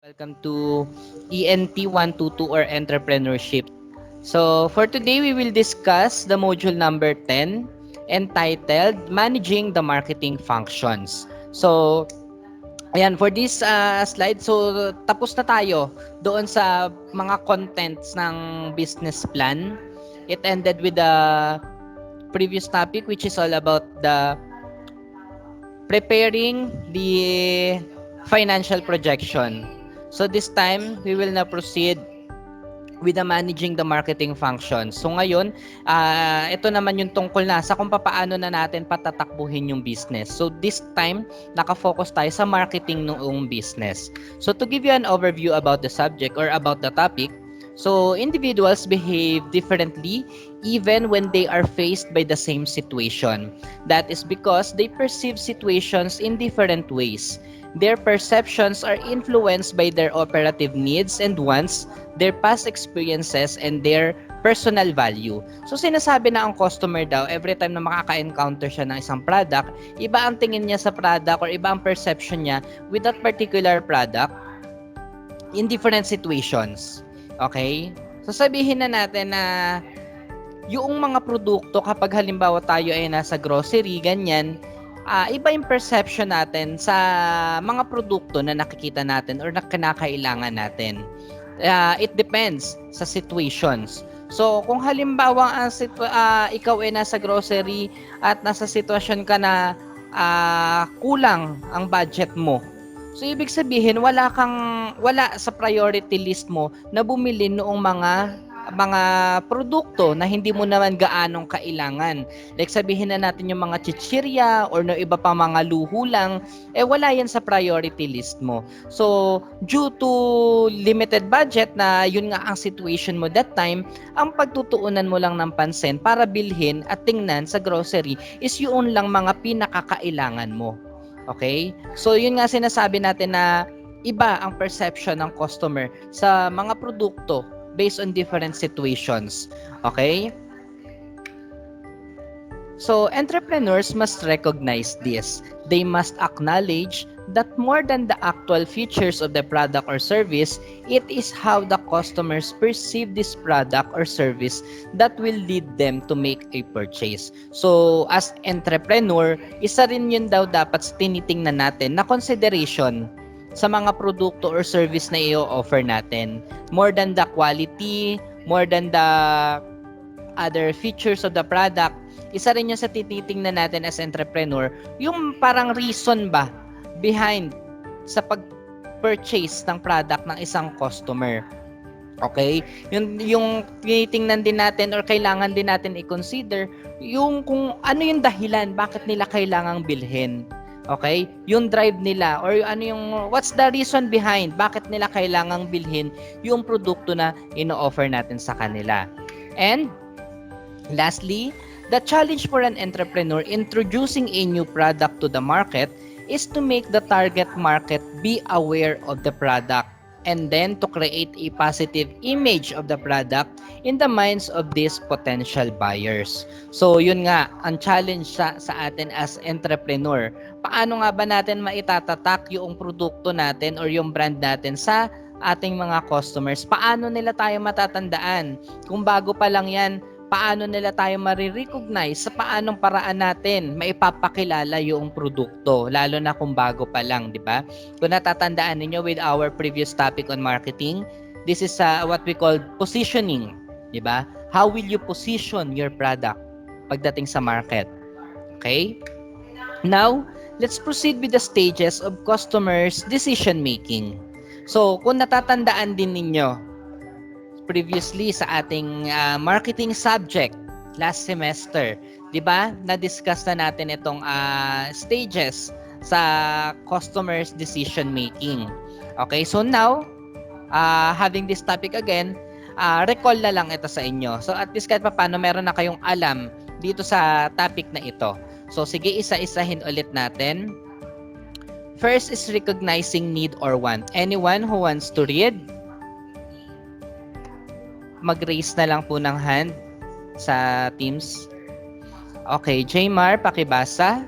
Welcome to ENT122 or Entrepreneurship. So, for today, we will discuss the module number 10 entitled Managing the Marketing Functions. So, ayan, for this slide, so tapos na tayo doon sa mga contents ng business plan. It ended with the previous topic which is all about the preparing the financial projection. So this time, we will now proceed with the managing the marketing function. So ngayon, ito naman yung tungkol na sa kung paano na natin patatakbuhin yung business. So this time, nakafocus tayo sa marketing noong business. So to give you an overview about the subject or about the topic, so individuals behave differently even when they are faced by the same situation. That is because they perceive situations in different ways. Their perceptions are influenced by their operative needs and wants, their past experiences, and their personal value. So sinasabi na ang customer daw, every time na makaka-encounter siya ng isang product, iba ang tingin niya sa product or iba ang perception niya with that particular product in different situations. Okay? So sabihin na natin na yung mga produkto kapag halimbawa tayo ay nasa grocery, ganyan, iba yung perception natin sa mga produkto na nakikita natin or na kinakailangan natin. It depends sa situations. So, kung halimbawa ikaw ay nasa grocery at nasa sitwasyon ka na kulang ang budget mo, so ibig sabihin wala sa priority list mo na bumili noong mga produkto na hindi mo naman gaanong kailangan. Like sabihin na natin yung mga chichirya or no iba pa mga luho lang, wala yan sa priority list mo. So, due to limited budget na yun nga ang situation mo that time, ang pagtutuunan mo lang ng pansin para bilhin at tingnan sa grocery is yun lang mga pinakakailangan mo. Okay? So, yun nga sinasabi natin na iba ang perception ng customer sa mga produkto based on different situations. Okay? So, entrepreneurs must recognize this. They must acknowledge that more than the actual features of the product or service, it is how the customers perceive this product or service that will lead them to make a purchase. So, as entrepreneur, isa rin yun daw dapat tinitingnan natin na consideration sa mga produkto or service na i-offer natin. More than the quality, more than the other features of the product, isa rin yung sa tinitingnan natin as entrepreneur, yung parang reason ba behind sa pag-purchase ng product ng isang customer. Okay? Yung tinitingnan din natin or kailangan din natin i-consider yung kung ano yung dahilan bakit nila kailangang bilhin. Okay? Yung drive nila or ano yung what's the reason behind bakit nila kailangang bilhin yung produkto na ino-offer natin sa kanila. And lastly, the challenge for an entrepreneur introducing a new product to the market is to make the target market be aware of the product and then to create a positive image of the product in the minds of these potential buyers. So, yun nga, ang challenge sa atin as entrepreneur. Paano nga ba natin maitatatak yung produkto natin or yung brand natin sa ating mga customers? Paano nila tayo matatandaan? Kung bago pa lang yan, paano nila tayo marirecognize sa paanong paraan natin maipapakilala yung produkto, lalo na kung bago pa lang, di ba? Kung natatandaan niyo with our previous topic on marketing, this is what we call positioning, di ba? How will you position your product pagdating sa market? Okay? Now, let's proceed with the stages of customers' decision making. So, kung natatandaan din ninyo, previously sa ating marketing subject last semester, 'di ba? Na-discuss na natin itong stages sa customers decision making. Okay, so now having this topic again, recall na lang ito sa inyo. So at least kahit paano meron na kayong alam dito sa topic na ito. So sige, isa-isahin ulit natin. First is recognizing need or want. Anyone who wants to read? Mag-raise na lang po ng hand sa Teams. Okay, Jmar, pakibasa.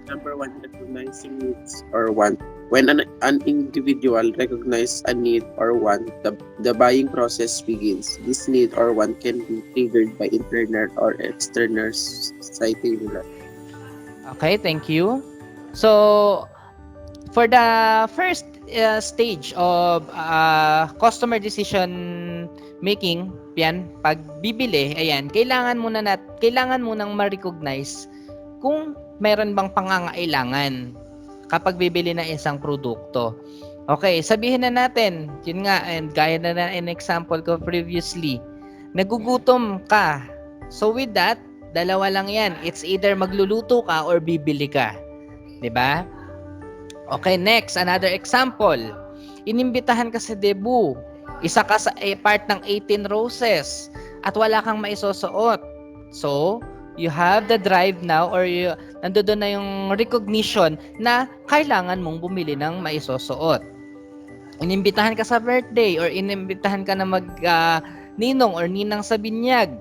Number one, recognizing needs or want. When an individual recognizes a need or want, the buying process begins. This need or want can be triggered by internal or external stimuli. Okay, thank you. So, for the first stage of customer decision making, yan, pag bibili, ayan, kailangan mo nang ma-recognize kung meron bang pangangailangan kapag bibili ng isang produkto. Okay, sabihin na natin, yun nga, and gaya na in example ko previously, nagugutom ka. So with that, dalawa lang yan. It's either magluluto ka or bibili ka. 'Di ba? Okay, next, another example. Inimbitahan ka sa debut. Isa ka sa part ng 18 roses at wala kang maisusuot. So, you have the drive now or nandoon na yung recognition na kailangan mong bumili ng maisusuot. Inimbitahan ka sa birthday or inimbitahan ka na ninong or ninang sa binyag.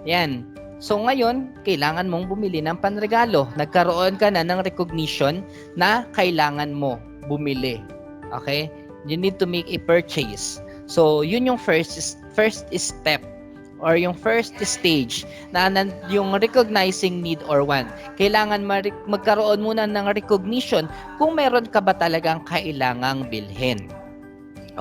Yan. So ngayon, kailangan mong bumili ng panregalo. Nagkaroon ka na ng recognition na kailangan mo bumili. Okay? You need to make a purchase. So, yun yung first step or yung first stage na yung recognizing need or want. Kailangan magkaroon muna ng recognition kung meron ka ba talagang kailangang bilhin.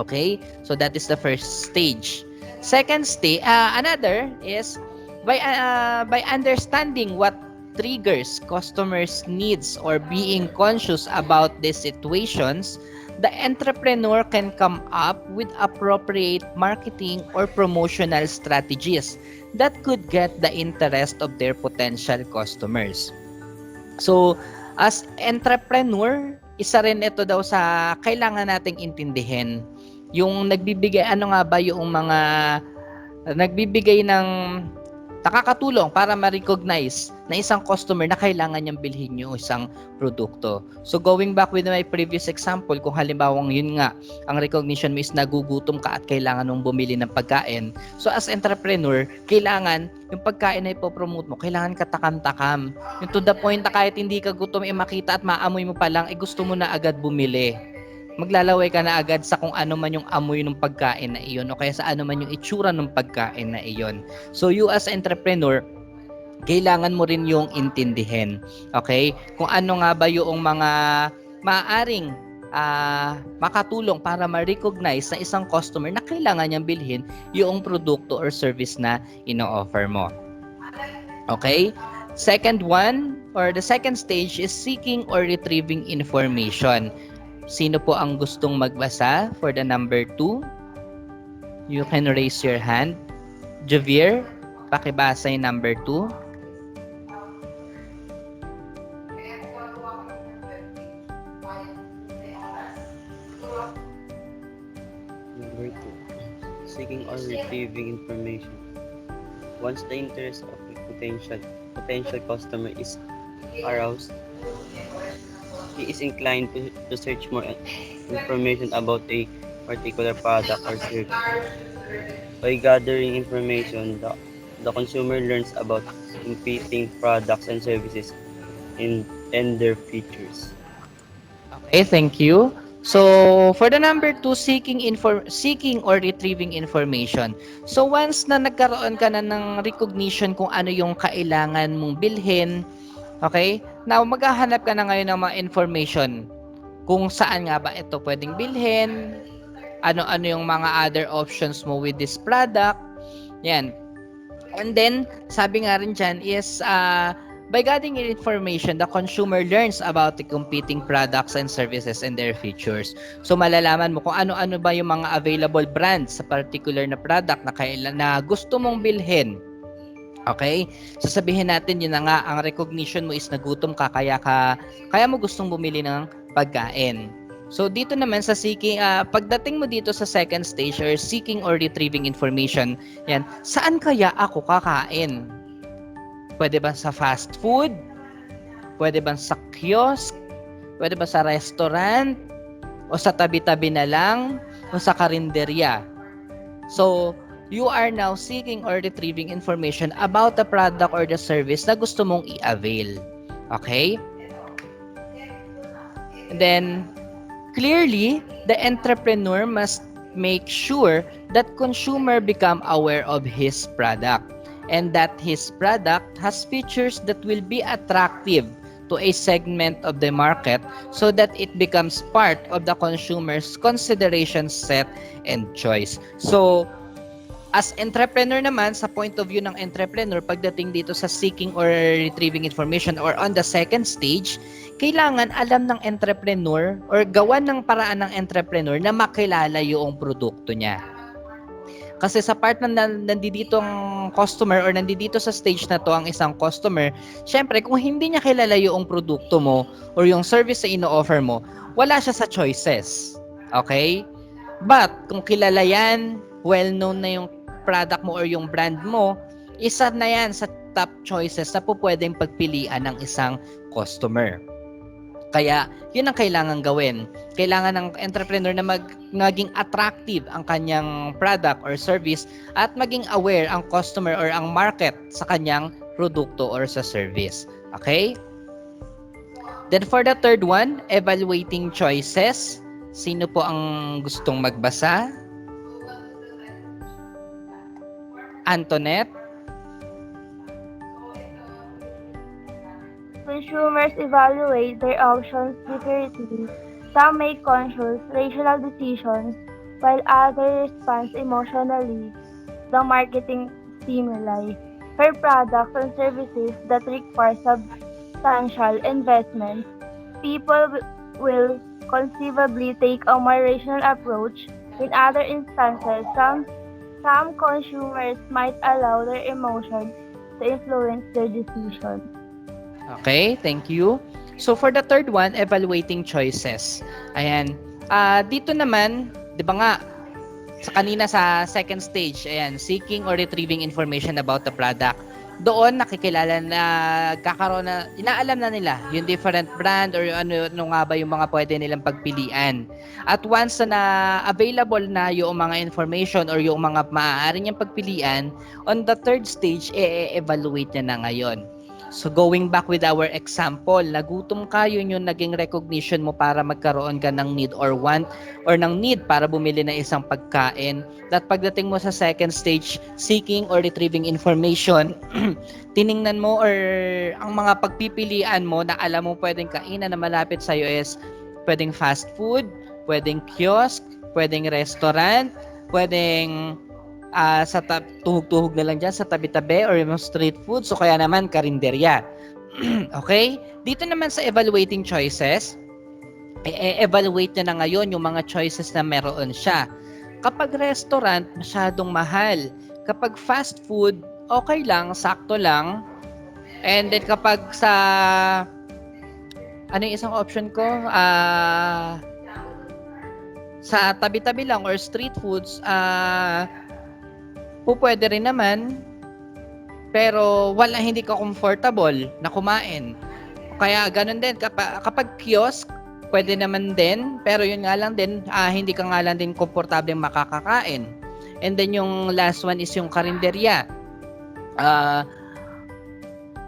Okay? So, that is the first stage. Second stage, another is by understanding what triggers customers' needs or being conscious about these situations, the entrepreneur can come up with appropriate marketing or promotional strategies that could get the interest of their potential customers. So, as entrepreneur, isa rin ito daw sa kailangan nating intindihin. Yung nagbibigay, ano nga ba yung mga nagbibigay ng nakakatulong para ma-recognize na isang customer na kailangan niyang bilhin yung isang produkto. So going back with my previous example, kung halimbawa yun nga, ang recognition mo is nagugutom ka at kailangan mong bumili ng pagkain. So as entrepreneur, kailangan yung pagkain na ipopromote mo, kailangan ka takam-takam. Yung to the point na kahit hindi ka gutom, makita at maamoy mo pa lang, gusto mo na agad bumili. Maglalaway ka na agad sa kung ano man yung amoy ng pagkain na iyon o kaya sa ano man yung itsura ng pagkain na iyon. So you as entrepreneur, kailangan mo rin yung intindihin. Okay? Kung ano nga ba yung mga maaaring makatulong para ma-recognize na isang customer na kailangan niyang bilhin yung produkto or service na ino-offer mo. Okay? Second one, or the second stage is seeking or retrieving information. Sino po ang gustong magbasa for the number 2? You can raise your hand. Javier, pakibasa yung number 2. Number 2. Seeking or retrieving information. Once the interest of a potential customer is aroused, he is inclined to search more information about a particular product or service. By gathering information, the consumer learns about competing products and services and their features. Okay, thank you. So, for the number 2, seeking or retrieving information. So, once na nagkaroon ka na ng recognition kung ano yung kailangan mong bilhin, okay? Now, maghahanap ka na ngayon ng mga information kung saan nga ba ito pwedeng bilhin, ano-ano yung mga other options mo with this product. Yan. And then, sabi nga rin dyan is, by gathering information, the consumer learns about the competing products and services and their features. So, malalaman mo kung ano-ano ba yung mga available brands sa particular na product na gusto mong bilhin. Okay? So sabihin natin yun na nga, ang recognition mo is nagutom ka, kaya mo gustong bumili ng pagkain. So dito naman sa seeking, pagdating mo dito sa second stage or seeking or retrieving information, yan, saan kaya ako kakain? Pwede ba sa fast food? Pwede ba sa kiosk? Pwede ba sa restaurant? O sa tabi-tabi na lang? O sa karinderya? So, you are now seeking or retrieving information about the product or the service na gusto mong i-avail. Okay? Then, clearly, the entrepreneur must make sure that consumer become aware of his product and that his product has features that will be attractive to a segment of the market so that it becomes part of the consumer's consideration set and choice. So, as entrepreneur naman, sa point of view ng entrepreneur, pagdating dito sa seeking or retrieving information or on the second stage, kailangan alam ng entrepreneur or gawan ng paraan ng entrepreneur na makilala yung produkto niya. Kasi sa part na nandito ang customer or nandito sa stage na to ang isang customer, syempre kung hindi niya kilala yung produkto mo or yung service na ino-offer mo, wala siya sa choices. Okay? But kung kilala yan, well-known na yung product mo or yung brand mo, isa na yan sa top choices na po pwedeng pagpilian ng isang customer. Kaya, yun ang kailangan gawin. Kailangan ng entrepreneur na maging attractive ang kanyang product or service at maging aware ang customer or ang market sa kanyang produkto or sa service. Okay? Then for the third one, evaluating choices. Sino po ang gustong magbasa? Antoinette? Consumers evaluate their options differently. Some make conscious, rational decisions, while others respond emotionally to the marketing stimuli. For products and services that require substantial investment, people will conceivably take a more rational approach. In other instances, some consumers might allow their emotions to influence their decisions. Okay, thank you. So for the third one, evaluating choices. Ayan. Dito naman, 'di ba nga sa kanina sa second stage, ayan, seeking or retrieving information about the product. Doon nakikilala na kakaroon na inaalam na nila yung different brand or ano nga ba yung mga pwede nilang pagpilian. At once na available na yung mga information or yung mga maaari niyang pagpilian, on the third stage, evaluate niya na ngayon. So going back with our example, nagutom ka, yun yung naging recognition mo para magkaroon ka ng need or want or ng need para bumili ng isang pagkain. That pagdating mo sa second stage, seeking or retrieving information, tiningnan mo or ang mga pagpipilian mo na alam mo pwedeng kainan na malapit sa'yo is pwedeng fast food, pwedeng kiosk, pwedeng restaurant, pwedeng tuhog-tuhog na lang dyan sa tabi-tabi or yung street food. So, kaya naman, karinderya. Okay? Dito naman sa evaluating choices, evaluate niya na ngayon yung mga choices na meron siya. Kapag restaurant, masyadong mahal. Kapag fast food, okay lang, sakto lang. And then kapag ano yung isang option ko? Sa tabi-tabi lang or street foods, pwede rin naman, pero hindi ka comfortable na kumain. Kaya ganun din, kapag kiosk, pwede naman din, pero yun nga lang din, hindi ka nga lang din komportable makakakain. And then yung last one is yung karinderya.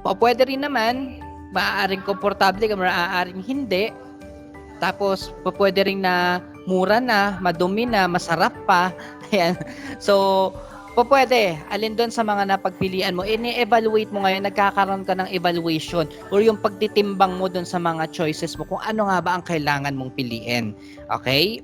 Pwede rin naman, maaaring komportable ka, maaaring hindi. Tapos, pwede rin na mura na, madumi na, masarap pa. Ayan. So, pwede. Alin doon sa mga napagpilian mo, ini-evaluate mo ngayon, nagkakaroon ka ng evaluation or yung pagtitimbang mo doon sa mga choices mo kung ano nga ba ang kailangan mong piliin. Okay?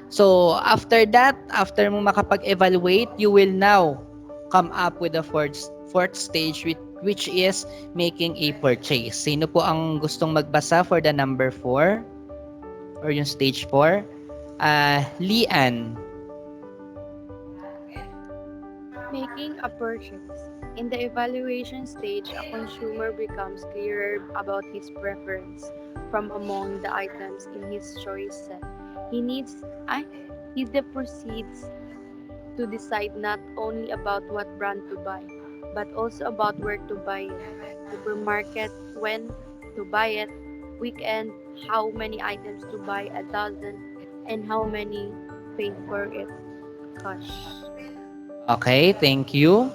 So, after that, after mo makapag-evaluate, you will now come up with the fourth stage which is making a purchase. Sino po ang gustong magbasa for the number 4 or yung stage 4? Lian. Making a purchase. In the evaluation stage, a consumer becomes clearer about his preference from among the items in his choice set. He proceeds to decide not only about what brand to buy, but also about where to buy it, supermarket, when to buy it, weekend, how many items to buy, a dozen, and how many pay for it, cash. Okay, thank you.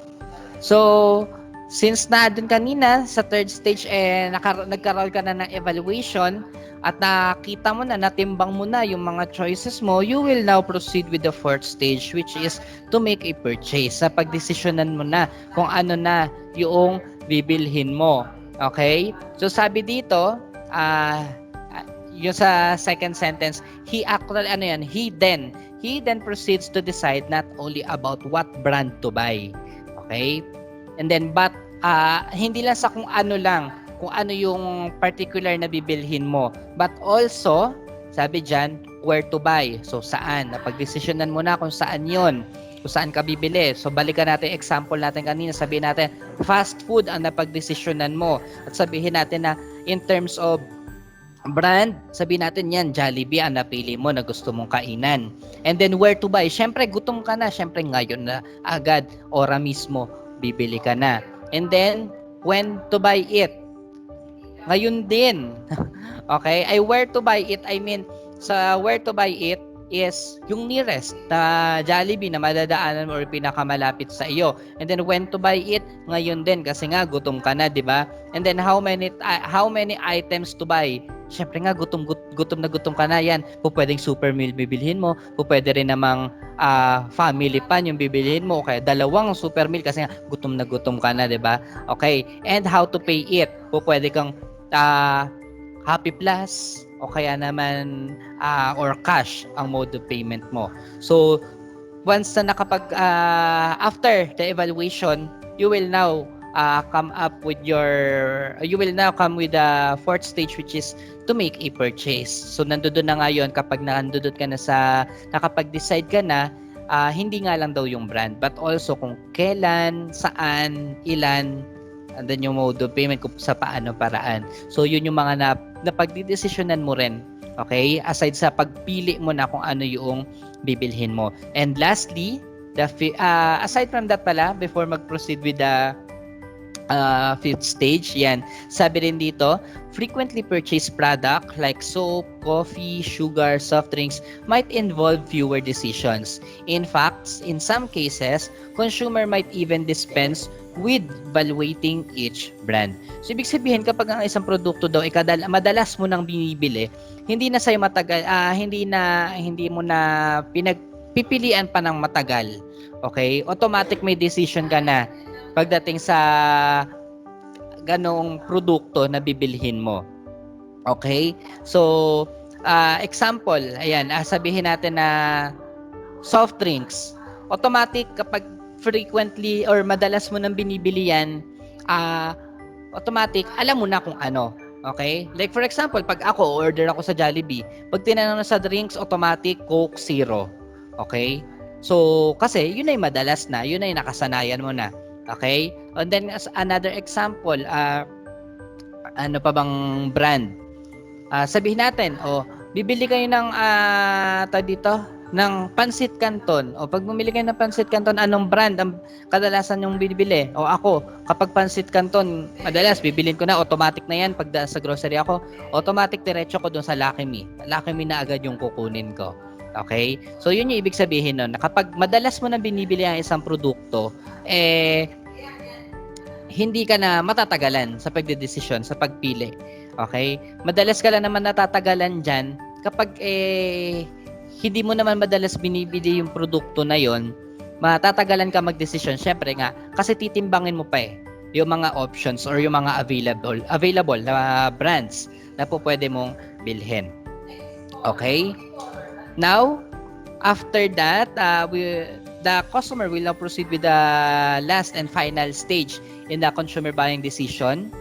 So, Since na dun kanina sa third stage nagkaroon ka na ng evaluation at nakita mo na, natimbang mo na yung mga choices mo, you will now proceed with the fourth stage, which is to make a purchase. Sa pagdesisyonan mo na kung ano na yung bibilhin mo. Okay? So sabi dito, yung sa second sentence, he then proceeds to decide not only about what brand to buy. Okay? And then, but, hindi lang sa kung ano yung particular na bibilhin mo, but also, sabi dyan, where to buy. So, saan? Napag-desisyonan mo na kung saan yon, kung saan ka bibili. So, balikan natin example natin kanina. Sabihin natin, fast food ang napag-desisyonan mo. At sabihin natin na, in terms of brand, sabihin natin yan, Jollibee ang napili mo na gusto mong kainan. And then where to buy? Syempre, gutom ka na. Syempre, ngayon na agad, ora mismo, bibili ka na. And then, when to buy it? Ngayon din. Okay? Where to buy it, I mean, sa where to buy it is yung nearest na Jollibee na madadaanan mo or pinakamalapit sa iyo. And then when to buy it, ngayon din kasi nga gutom ka na, 'di ba? And then how many items to buy? Syempre nga gutom na gutom ka na, yan. Pwedeng super meal bibilhin mo, pwede rin namang family pan yung bibilhin mo, kaya dalawang super meal kasi nga gutom na gutom ka na, 'di ba? Okay. And how to pay it? Pwede kang Happy Plus o kaya naman or cash ang mode of payment mo. So once na after the evaluation, you will now come with the fourth stage, which is to make a purchase. So nandoon na ngayon, kapag nandoon ka na nakapag-decide ka na, hindi nga lang daw yung brand, but also kung kailan, saan, ilan, and then yung mode of payment kung sa paano paraan. So yun yung mga napagdidesisyonan mo rin. Okay? Aside sa pagpili mo na kung ano yung bibilhin mo. And lastly, aside from that pala, before mag-proceed with the fifth stage, yan, sabi rin dito, frequently purchased product like soap, coffee, sugar, soft drinks might involve fewer decisions. In fact, in some cases, consumer might even dispense with evaluating each brand. So, ibig sabihin, kapag ang isang produkto daw madalas mo nang binibili, hindi na sa'yo matagal, hindi mo na pinagpipilian pa ng matagal. Okay? Automatic may decision ka na pagdating sa ganong produkto na bibilhin mo. Okay? So, example, ayan, sabihin natin na soft drinks. Automatic, kapag frequently or madalas mo nang binibili yan, automatic, alam mo na kung ano. Okay? Like for example, pag order ako sa Jollibee, pag tinanong sa drinks, automatic, Coke Zero. Okay? So, kasi yun ay madalas na, yun ay nakasanayan mo na. Okay? And then, as another example, ano pa bang brand? Sabihin natin, bibili kayo ng ng Pansit Canton. O pag bumili kayo ng Pansit Canton, anong brand ang kadalasan yung binibili? O ako, kapag Pansit Canton, madalas bibilin ko na, automatic na yan. Pag sa grocery ako, automatic diretso ko dun sa Lucky Me. Lucky Me na agad yung kukunin ko. Okay? So, yun yung ibig sabihin nun. Kapag madalas mo na binibili ang isang produkto, hindi ka na matatagalan sa pagdedesisyon, sa pagpili. Okay? Madalas ka lang naman natatagalan dyan kapag hindi mo naman madalas binibili yung produkto na yon, matatagalan ka magdesisyon. Syempre nga, kasi titimbangin mo pa yung mga options or yung mga available na brands na po pwede mong bilhin. Okay? Now, after that, the customer will now proceed with the last and final stage in the consumer buying decision,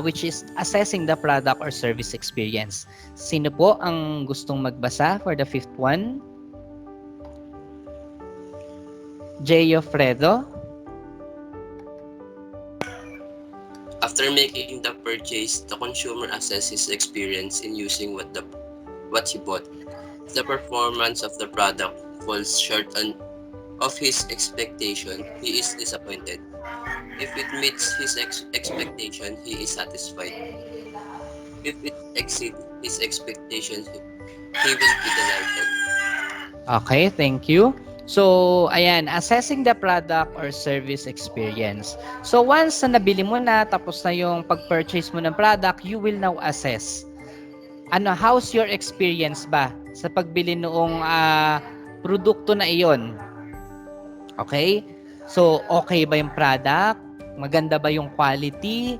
which is assessing the product or service experience. Sino po ang gustong magbasa for the fifth one? J. Fredo? After making the purchase, the consumer assesses his experience in using what he bought. If the performance of the product falls short of his expectation, he is disappointed. If it meets his expectation, he is satisfied. If it exceeds his expectations, he will be delighted. Okay, thank you. So, ayan, assessing the product or service experience. So, once na nabili mo na, tapos na yung pag-purchase mo ng product, you will now assess. Ano, how's your experience ba sa pagbili noong produkto na iyon? Okay? So, okay ba yung product? Maganda ba yung quality?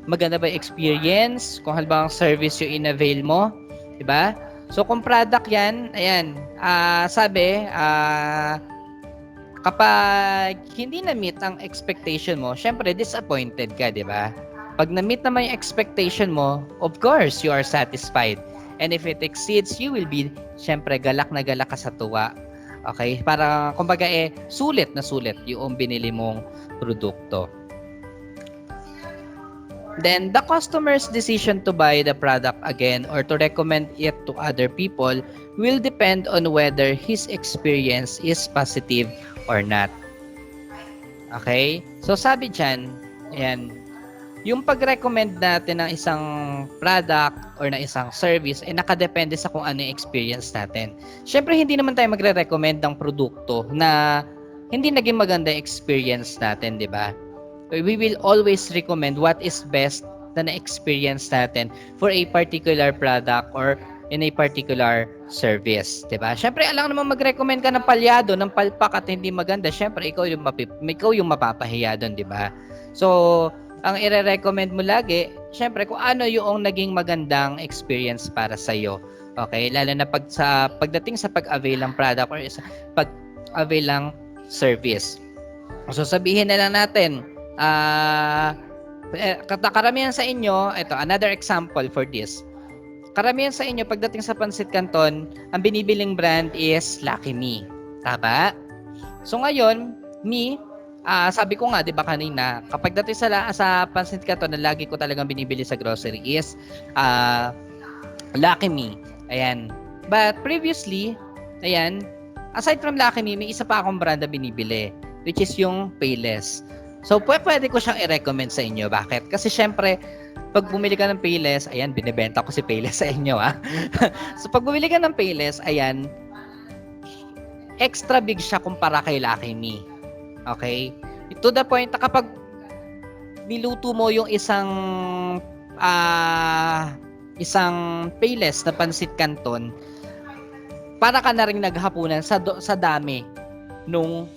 Maganda ba yung experience? Kung halimbawa ang service yung in-avail mo? Diba? So, kung product yan, ayan, kapag hindi na-meet ang expectation mo, syempre disappointed ka, di ba? Pag na-meet naman yung expectation mo, of course, you are satisfied. And if it exceeds, you will be, syempre, galak na galak ka sa tuwa. Okay? Para, kumbaga sulit na sulit yung binili mong produkto. Then, the customer's decision to buy the product again or to recommend it to other people will depend on whether his experience is positive or not. Okay? So, sabi dyan, ayan, yung pag-recommend natin ng isang product or ng isang service ay nakadepende sa kung ano yung experience natin. Siyempre, hindi naman tayo magre-recommend ng produkto na hindi naging maganda yung experience natin, di ba? We will always recommend what is best na na-experience natin for a particular product or in a particular service, 'di ba? Syempre, alam naman mag-recommend ka ng palyado, ng palpak at hindi maganda, syempre ikaw yung mapapahiya doon, 'di ba? So, ang ire-recommend mo lagi, syempre kung ano yung naging magandang experience para sa iyo. Okay? Lalo na pagdating sa pag-avail ng product or sa pag-avail ng service. So, sabihin na lang natin, karamihan sa inyo, ito, another example for this. Karamihan sa inyo, pagdating sa Pansit Canton, ang binibiling brand is Lucky Me. Tama? So ngayon, sabi ko nga, di ba kanina, kapag dating sa Pansit Canton, na lagi ko talagang binibili sa grocery is Lucky Me. Ayan. But previously, ayan, aside from Lucky Me, may isa pa akong brand na binibili, which is yung Payless. So, pwede ko siyang i-recommend sa inyo. Bakit? Kasi syempre, pag bumili ka ng Payless, ayan, binibenta ko si Payless sa inyo, So, pag bumili ka ng Payless, ayan, extra big siya kumpara kay Lucky Me. Okay? To the point na kapag niluto mo yung isang Payless na Pansit Canton, para ka na rin naghapunan sa dami nung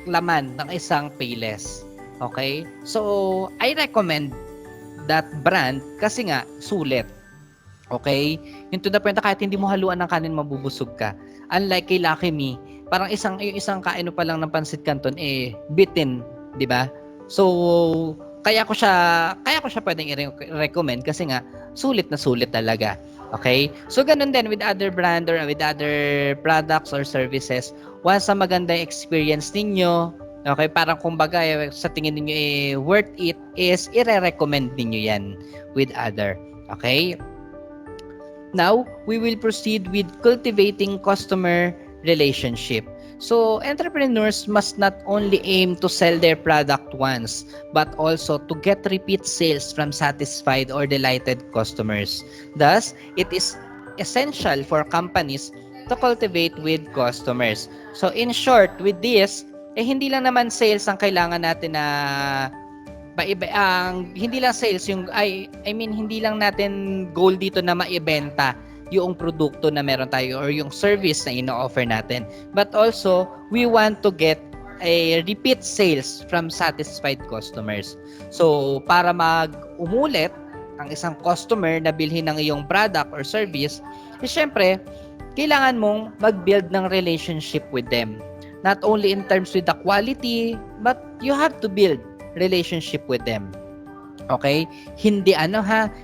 laman ng isang Payless. Okay? So, I recommend that brand kasi nga, sulit. Okay? Yung to the point na kahit hindi mo haluan ng kanin, mabubusog ka. Unlike kay Lucky Me, parang yung isang kaino pa lang ng Pansit Canton, bitin. Di ba? So, kaya ko siya pwedeng i-recommend kasi nga, sulit na sulit talaga. Okay? So, ganun din with other brand or with other products or services. Once na maganda yung experience ninyo, okay, parang kumbaga sa tingin ninyo worth it, is i-recommend ninyo yan with other. Okay? Now, we will proceed with cultivating customer relationship. So, entrepreneurs must not only aim to sell their product once, but also to get repeat sales from satisfied or delighted customers. Thus, it is essential for companies to cultivate with customers. So, in short, with this, hindi lang naman sales ang kailangan natin na hindi lang sales hindi lang natin goal dito na maibenta yung produkto na meron tayo or yung service na ino-offer natin, but also we want to get a repeat sales from satisfied customers. So para umulit ang isang customer na bilhin ng iyong product or service, syempre kailangan mong mag-build ng relationship with them, not only in terms with the quality, but you have to build relationship with them. Okay? Hindi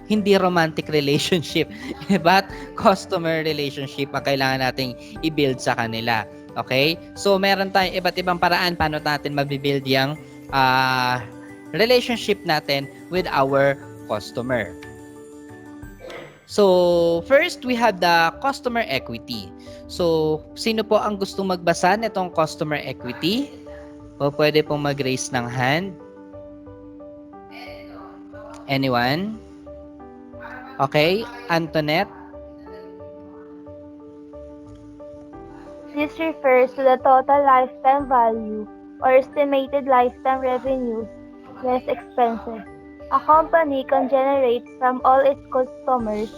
hindi romantic relationship, but customer relationship ang kailangan nating i-build sa kanila. Okay? So meron tayong iba't ibang paraan paano natin mabibuild yung relationship natin with our customer. So, first we have the customer equity. So, sino po ang gustong magbasa nitong customer equity? O pwede pong mag-raise ng hand. Anyone? Okay, Antoinette? This This refers to the total lifetime value or estimated lifetime revenues less expenses a company can generate from all its customers.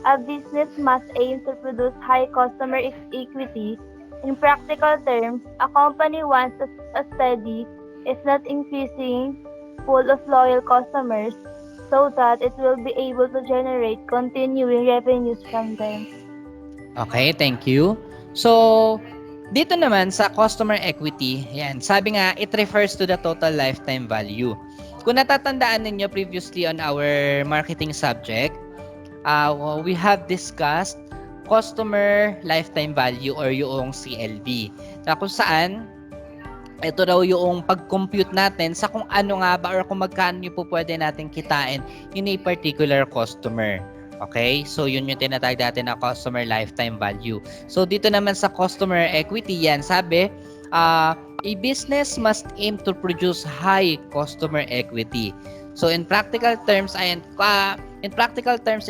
A business must aim to produce high customer equity. In practical terms, a company wants a steady, if not increasing, pool of loyal customers so that it will be able to generate continuing revenues from them. Okay, thank you. So, dito naman sa customer equity, yan, sabi nga, it refers to the total lifetime value. Kung natatandaan ninyo previously on our marketing subject, we have discussed customer lifetime value or yung CLV. Na kung saan, ito raw yung pag-compute natin sa kung ano nga ba or kung magkano yung po pwede natin kitain in a particular customer. Okay? So, yun yung tinatawag natin na customer lifetime value. So, dito naman sa customer equity, yan, sabi, a business must aim to produce high customer equity. So, in practical terms, a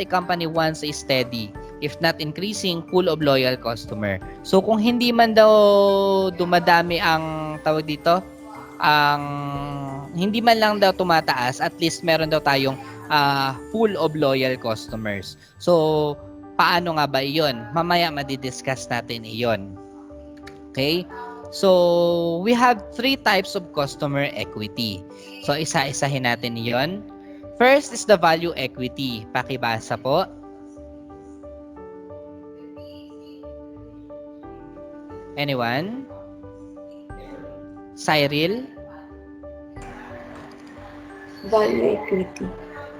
company wants a steady, if not increasing, pool of loyal customer. So, kung hindi man daw dumadami ang tawag dito, ang hindi man lang daw tumataas, at least meron daw tayong pool of loyal customers. So, paano nga ba iyon? Mamaya madidiscuss natin iyon. Okay? So, we have three types of customer equity. So, isa-isahin natin iyon. First is the value equity. Pakibasa po. Anyone? Cyril? Value equity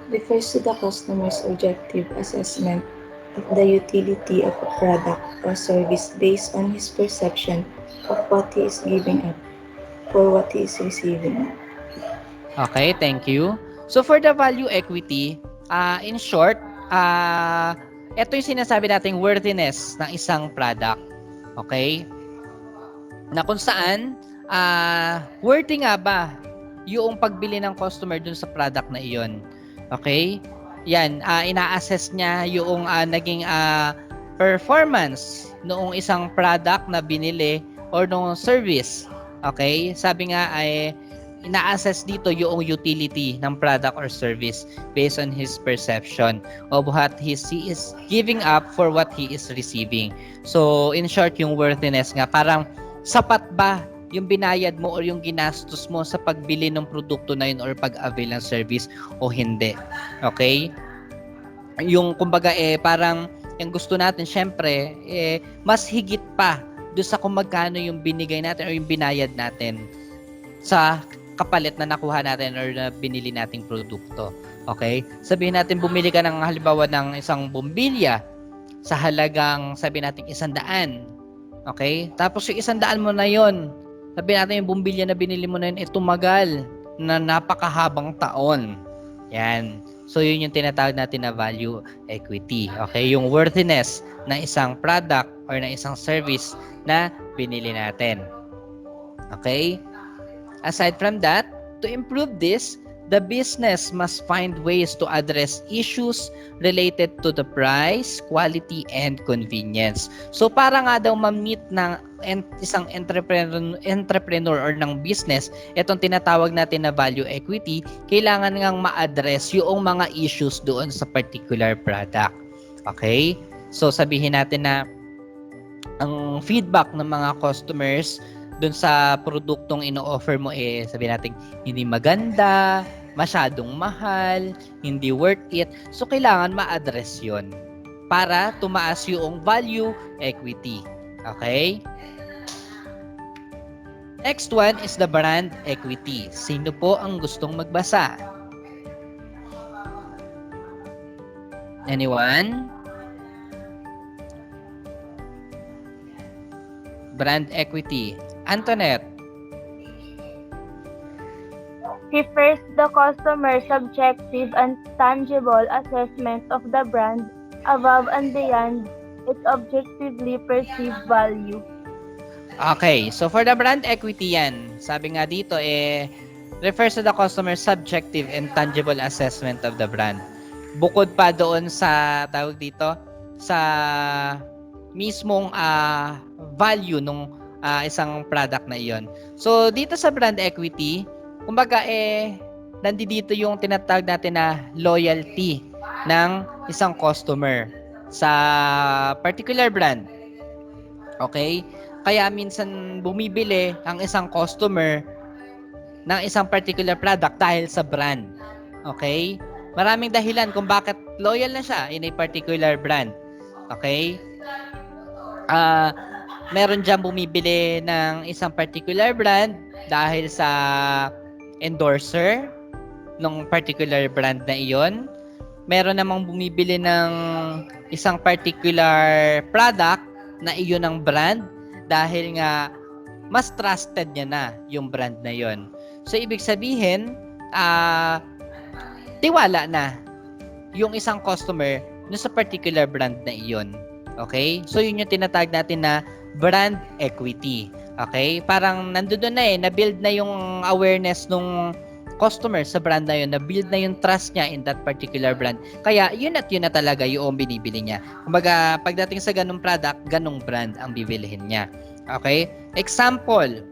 refers to the customer's objective assessment of the utility of a product or service based on his perception of what he is giving up for what he is receiving. Okay, thank you. So for the value equity, in short, ito yung sinasabi nating worthiness ng isang product. Okay? Na kung saan, worthy nga ba yung pagbili ng customer dun sa product na iyon. Okay? Yan, ina-assess niya yung naging performance noong isang product na binili or noong service. Okay? Sabi nga ay ina-assess dito yung utility ng product or service based on his perception of what he is giving up for what he is receiving. So, in short, yung worthiness nga, parang sapat ba yung binayad mo or yung ginastos mo sa pagbili ng produkto na yun or pag-avail ng service o hindi. Okay? Yung kumbaga parang yung gusto natin syempre mas higit pa doon sa kung magkano yung binigay natin or yung binayad natin sa kapalit na nakuha natin or na binili nating produkto. Okay? Sabihin natin bumili ka ng halimbawa ng isang bombilya sa halagang sabihin natin 100. Okay? Tapos yung 100 mo na yon, sabihin natin yung bombilya na binili mo na yun tumagal na napakahabang taon. Yan. So yun yung tinatawag natin na value equity. Okay? Yung worthiness na isang product or na isang service na binili natin. Okay? Aside from that, to improve this, the business must find ways to address issues related to the price, quality, and convenience. So para nga daw ma-meet ng isang entrepreneur or ng business, itong tinatawag natin na value equity, kailangan ngang ma-address yung mga issues doon sa particular product. Okay? So sabihin natin na ang feedback ng mga customers dun sa produktong ino-offer mo sabihin natin hindi maganda, masyadong mahal, hindi worth it. So kailangan ma-address 'yon para tumaas yung value equity. Okay? Next one is the brand equity. Sino po ang gustong magbasa? Anyone? Brand equity. Antoinette. Refers to the customer's subjective and tangible assessment of the brand above and beyond its objectively perceived value. Okay, so for the brand equity yan, sabi nga dito refers to the customer's subjective and tangible assessment of the brand. Bukod pa doon sa tawag dito sa mismong value nung isang product na iyon. So dito sa brand equity, kumbaga nandito yung tinatawag natin na loyalty ng isang customer sa particular brand. Okay? Kaya minsan bumibili ang isang customer ng isang particular product dahil sa brand. Okay? Maraming dahilan kung bakit loyal na siya in a particular brand. Okay? Meron dyan bumibili ng isang particular brand dahil sa endorser ng particular brand na iyon. Meron namang bumibili ng isang particular product na iyon ang brand dahil nga mas trusted niya na yung brand na iyon. So, ibig sabihin, tiwala na yung isang customer sa particular brand na iyon. Okay? So, yun yung tinatawag natin na brand equity. Okay? Parang nandoon na na-build na yung awareness nung customer sa brand na yun, na-build na yung trust niya in that particular brand. Kaya, yun na talaga yung binibili niya. Kumbaga, pagdating sa ganung product, ganung brand ang bibilihin niya. Okay? Example,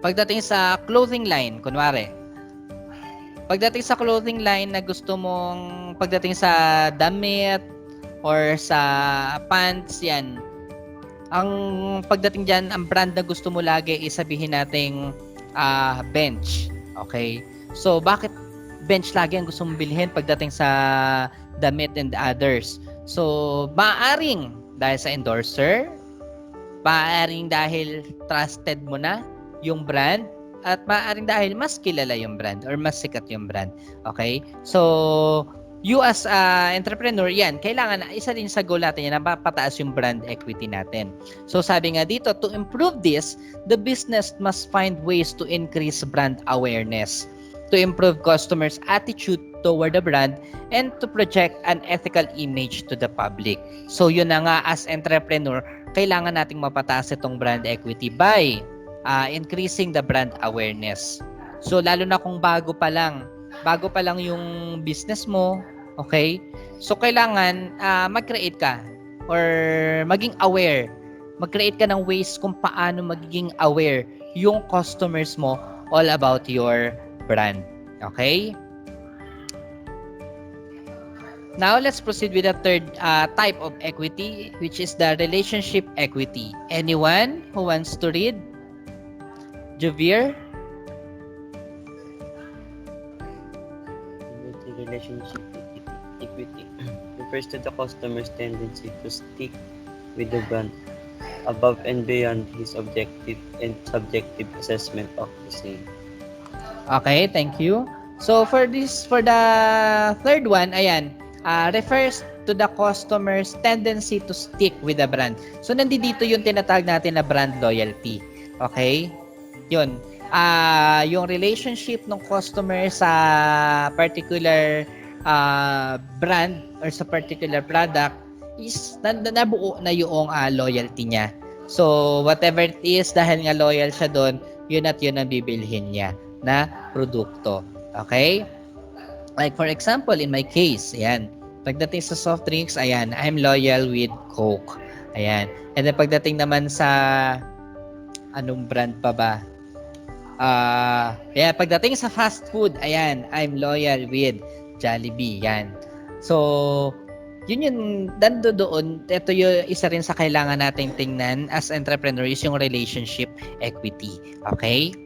pagdating sa clothing line, kunwari, pagdating sa clothing line na gusto mong, pagdating sa damit or sa pants, yan, ang pagdating dyan, ang brand na gusto mo lagi isabihin nating bench. Okay? So, bakit bench lagi ang gusto mong bilhin pagdating sa damit and others? So, maaaring dahil sa endorser, maaaring dahil trusted mo na yung brand, at maaaring dahil mas kilala yung brand or mas sikat yung brand. Okay? So, you as entrepreneur, yan, kailangan isa din sa goal natin yan na mapataas yung brand equity natin. So, sabi nga dito, to improve this, the business must find ways to increase brand awareness, to improve customers' attitude toward the brand, and to project an ethical image to the public. So, yun na nga, as entrepreneur, kailangan nating mapataas itong brand equity by increasing the brand awareness. So, lalo na kung bago pa lang yung business mo, okay? So, kailangan mag-create ka or maging aware. Mag-create ka ng ways kung paano magiging aware yung customers mo all about your brand. Okay? Now, let's proceed with the third type of equity, which is the relationship equity. Anyone who wants to read? Javier? Relationship equity refers to the customer's tendency to stick with the brand above and beyond his objective and subjective assessment of the same. Okay, thank you. So for the third one, ayan, refers to the customer's tendency to stick with the brand. So nandito yung tinatawag natin na brand loyalty. Okay? Yun. Yung relationship ng customer sa particular brand or sa particular product is nabuo na yung loyalty niya. So, whatever it is, dahil nga loyal siya doon, yun at yun ang bibilhin niya na produkto. Okay? Like for example, in my case, ayan, pagdating sa soft drinks, ayan, I'm loyal with Coke. Ayan. And then pagdating naman sa anong brand pa ba? Pagdating sa fast food, ayan, I'm loyal with Jollibee. Yan. So, yun yung doon. Ito yung isa rin sa kailangan nating tingnan as entrepreneur is yung relationship equity. Okay?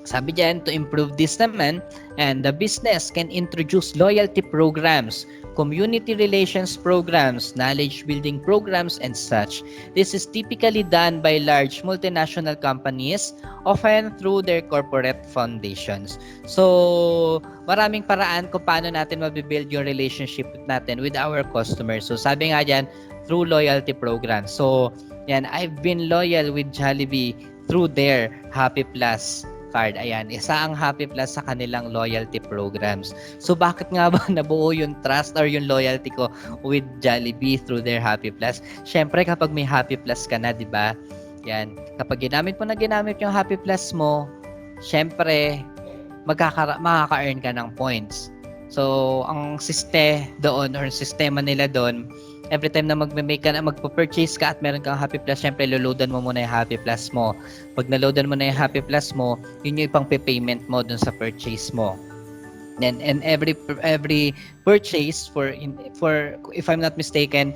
Sabi dyan, to improve this naman, and the business can introduce loyalty programs, community relations programs, knowledge building programs, and such. This is typically done by large multinational companies, often through their corporate foundations. So, maraming paraan kung paano natin mabibuild yung relationship natin with our customers. So, sabi nga dyan, through loyalty programs. So, yan, I've been loyal with Jollibee through their Happy Plus card. Ayan, isa ang Happy Plus sa kanilang loyalty programs. So, bakit nga ba nabuo yung trust or yung loyalty ko with Jollibee through their Happy Plus? Syempre, kapag may Happy Plus ka na, di ba? Yan. Kapag ginamit yung Happy Plus mo, syempre, makaka-earn ka ng points. So, ang doon or sistema nila doon, every time na magme-make ka na, magpo-purchase ka at meron kang Happy Plus, syempre loloadan mo muna yung Happy Plus mo. Pag naloadan mo na yung Happy Plus mo, yun yung ipang payment mo dun sa purchase mo. And every purchase for if I'm not mistaken,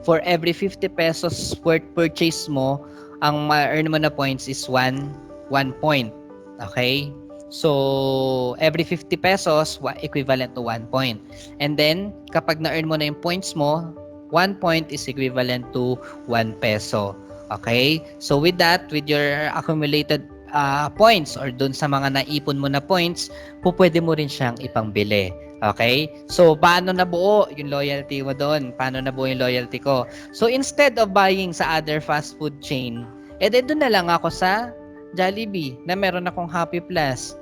for every 50 pesos worth purchase mo, ang ma-earn mo na points is 1 point. Okay? So, every 50 pesos, equivalent to 1 point. And then, kapag na-earn mo na yung points mo, 1 point is equivalent to 1 peso. Okay? So, with that, with your accumulated points or dun sa mga naipon mo na points, pwede mo rin siyang ipangbili. Okay? So, paano nabuo yung loyalty mo doon? Paano nabuo yung loyalty ko? So, instead of buying sa other fast food chain, doon na lang ako sa Jollibee na meron akong Happy Plus.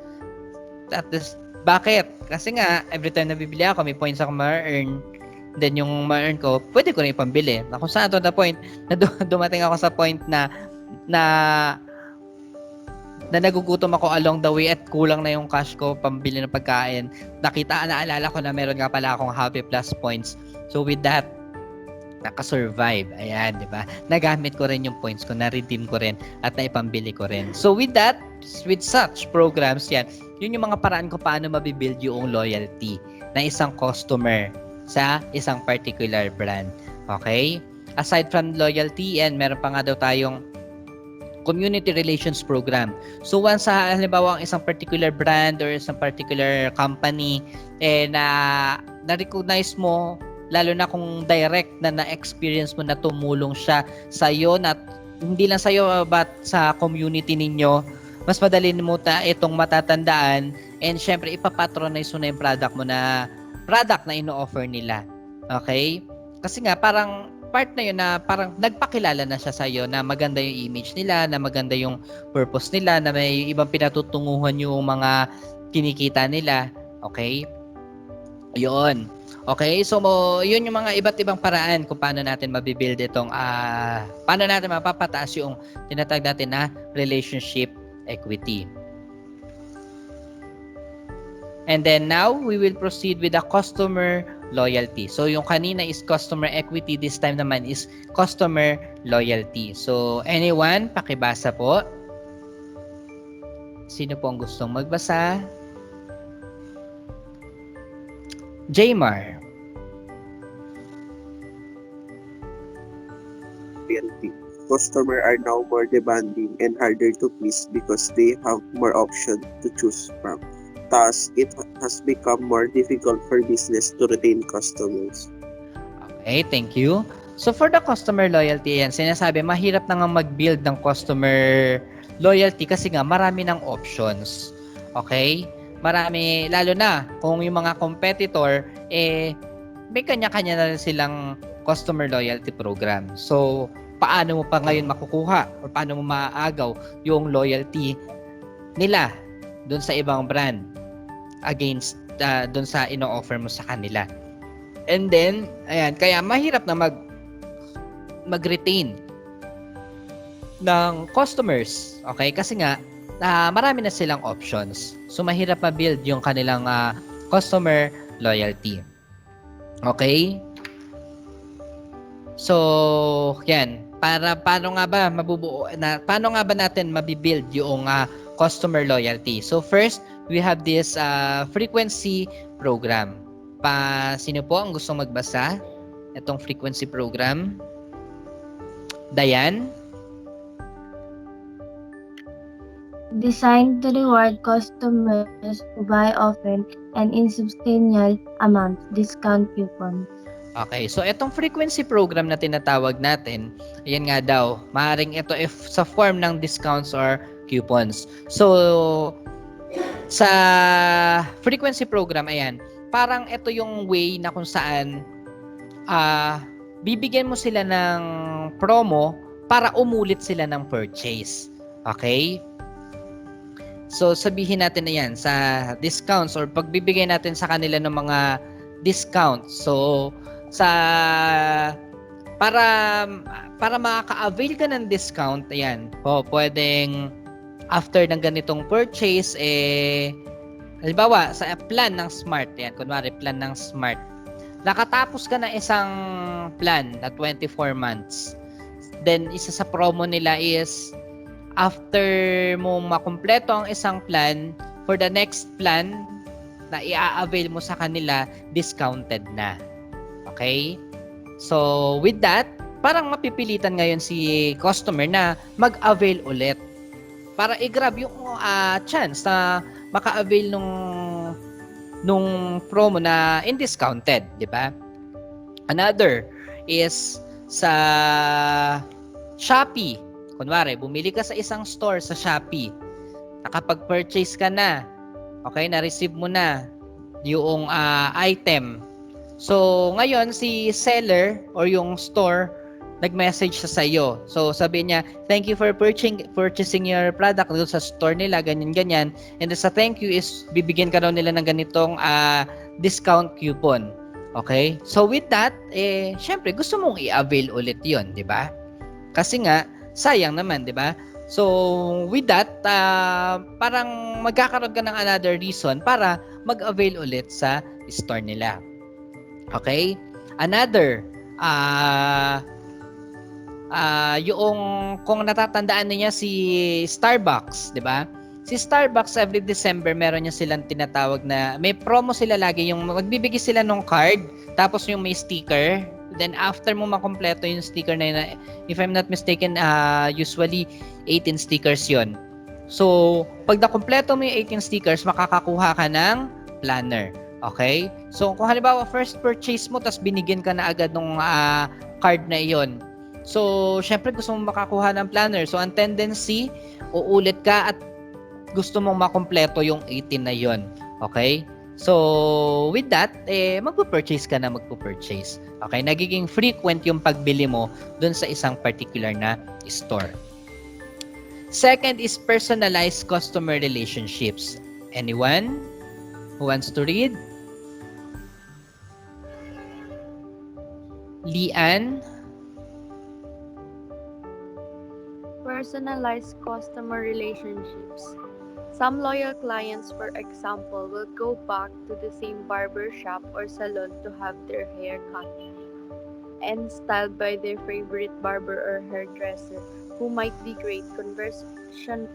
At this, bakit? Kasi nga, every time na bibili ako, may points ako ma-earn. Then, yung ma-earn ko, pwede ko na ipambili. Kung saan to the point, na dumating ako sa point na nagugutom ako along the way at kulang na yung cash ko pambili ng pagkain. Naalala ko na meron nga pala akong Happy Plus points. So with that, nakasurvive. Ayan, di ba? Nagamit ko rin yung points ko, na-redeem ko rin at naipambili ko rin. So with that, with such programs, yun yung mga paraan ko paano mabibuild yung loyalty na isang customer sa isang particular brand. Okay? Aside from loyalty, and meron pa nga daw tayong community relations program. So once halimbawa ang isang particular brand or isang particular company na-recognize mo, lalo na kung direct na na-experience mo na tumulong siya sa iyo, na hindi lang sa iyo but sa community ninyo, mas madali mo itong matatandaan, and syempre ipapatronize mo na yung product na ino-offer nila. Okay? Kasi nga parang part na yun na parang nagpakilala na siya sa iyo na maganda yung image nila, na maganda yung purpose nila, na may ibang pinatutunguhan yung mga kinikita nila. Okay? Yun. Okay? So, yun yung mga iba't ibang paraan kung paano natin mabibuild itong, paano natin mapapataas yung tinatawag natin na relationship equity. And then now, we will proceed with the customer loyalty. So, yung kanina is customer equity. This time naman is customer loyalty. So, anyone, pakibasa po. Sino po ang gustong magbasa? Jmar. Loyalty. Customers are now more demanding and harder to please because they have more options to choose from. Thus, it has become more difficult for business to retain customers. Okay, thank you. So for the customer loyalty, sinasabi mahirap na nga mag-build ng customer loyalty kasi nga marami ng options. Okay? Marami, lalo na kung yung mga competitor, may kanya-kanya na rin silang customer loyalty program. So, paano mo pa ngayon makukuha o paano mo maaagaw yung loyalty nila doon sa ibang brand against doon sa ino-offer mo sa kanila. And then, ayan, kaya mahirap na mag-retain ng customers. Okay? Kasi nga, marami na silang options. So, mahirap ma-build yung kanilang customer loyalty. Okay? So, yan. Paano nga ba natin mabibuild yung customer loyalty? So, first, we have this frequency program. Sino po ang gustong magbasa? Itong frequency program. Dayan? Designed to reward customers who buy often and in substantial amounts. Discount coupon. Okay, so itong frequency program na tinatawag natin, ayan nga daw, maaaring ito if sa form ng discounts or coupons. So, sa frequency program, ayan, parang ito yung way na kung saan bibigyan mo sila ng promo para umulit sila ng purchase. Okay? So, sabihin natin na yan, sa discounts or pagbibigay natin sa kanila ng mga discounts. So, para makaka-avail ka ng discount, ayan, pwedeng after ng ganitong purchase, Halimbawa, sa plan ng Smart, yan, kunwari plan ng Smart, nakatapos ka na isang plan na 24 months. Then, isa sa promo nila is, after mo makumpleto ang isang plan, for the next plan na i-avail mo sa kanila, discounted na. Okay? So, with that, parang mapipilitan ngayon si customer na mag-avail ulit para i-grab yung chance na maka-avail nung promo na indiscounted, di ba? Another is sa Shopee. Kunwari, bumili ka sa isang store sa Shopee. Nakapag-purchase ka na. Okay, na-receive mo na yung item. So, ngayon, si seller or yung store, nag-message siya sa iyo. So, sabi niya, thank you for purchasing your product doon sa store nila, ganyan-ganyan. And sa thank you is, bibigyan ka daw nila ng ganitong discount coupon. Okay? So, with that, syempre, gusto mong i-avail ulit yon, di ba? Kasi nga, sayang naman, di ba? So, with that, parang magkakaroon ka ng another reason para mag-avail ulit sa store nila. Okay? Another, yung kung natatandaan niya si Starbucks, 'di ba? Si Starbucks every December meron niya silang tinatawag na may promo sila lagi, yung magbibigay sila ng card tapos yung may sticker. Then after mo makompleto yung sticker na yun, if I'm not mistaken, usually 18 stickers 'yon. So, pag nakompleto mo yung 18 stickers, makakakuha ka ng planner. Okay? So, kung halimbawa first purchase mo tapos binigyan ka na agad ng card na iyon. So, syempre gusto mong makakuha ng planner. So, ang tendency, uulit ka at gusto mong makompleto yung 18 na yon. Okay? So, with that, magpo-purchase ka na magpo-purchase. Okay? Nagiging frequent yung pagbili mo dun sa isang particular na store. Second is personalized customer relationships. Anyone who wants to read? Lian? Personalized customer relationships. Some loyal clients, for example, will go back to the same barber shop or salon to have their hair cut and styled by their favorite barber or hairdresser, who might be great conversationalists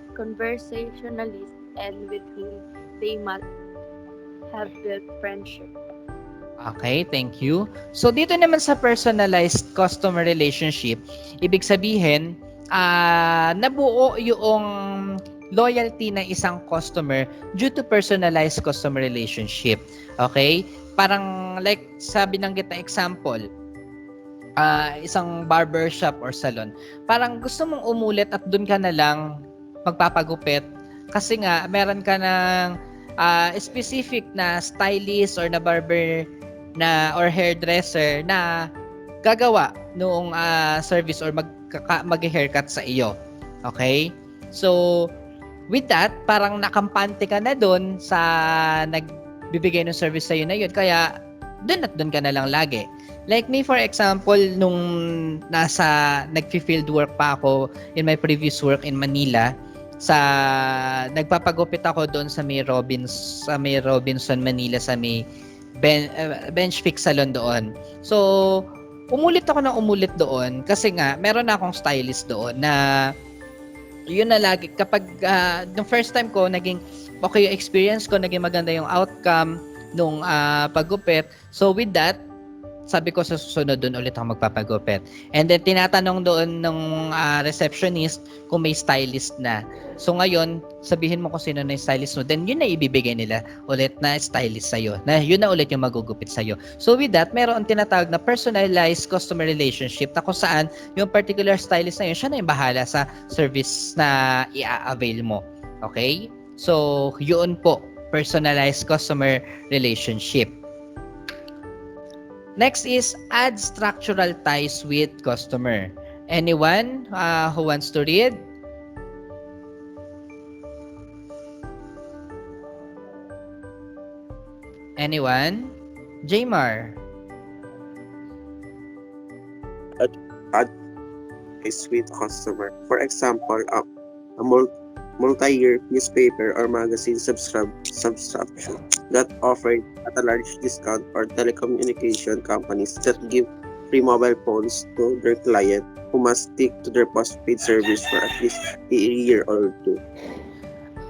and with whom they might have built friendship. Okay, thank you. So, dito naman sa personalized customer relationship, ibig sabihin, nabuo yung loyalty ng isang customer due to personalized customer relationship. Okay? Parang like sabi ng kita example, isang barber shop or salon. Parang gusto mong umulit at dun ka na lang magpapagupit kasi nga meron ka ng specific na stylist or na barber na or hairdresser na gagawa noong service or mag-haircut sa iyo. Okay? So, with that, parang nakampante ka na doon sa nagbibigay ng service sa iyo na yun. Kaya, doon at doon ka na lang lagi. Like me, for example, nung nag-field work pa ako in my previous work in Manila, nagpapagupit ako doon sa may Robinson, Manila, sa may bench fix salon doon. So, umulit ako ng umulit doon kasi nga, meron na akong stylist doon na yun na lagi kapag the first time ko naging okay yung experience ko, naging maganda yung outcome nung paggupit. So with that, sabi ko sa susunod doon ulit ako magpapagupit. And then tinatanong doon ng receptionist kung may stylist na. So ngayon, sabihin mo kung sino na yung stylist mo, then yun na ibibigay nila ulit na stylist sa'yo. Na yun na ulit yung magugupit sa'yo. So with that, meron tinatawag na personalized customer relationship na kung saan yung particular stylist na yun, siya na yung bahala sa service na i-avail mo. Okay? So, yun po, personalized customer relationship. Next is add structural ties with customer. Anyone who wants to read? Anyone? Jmar. Add is with customer. For example, a multi-year newspaper or magazine subscription that offered at a large discount, or telecommunication companies that give free mobile phones to their client who must stick to their postpaid service for at least a year or two.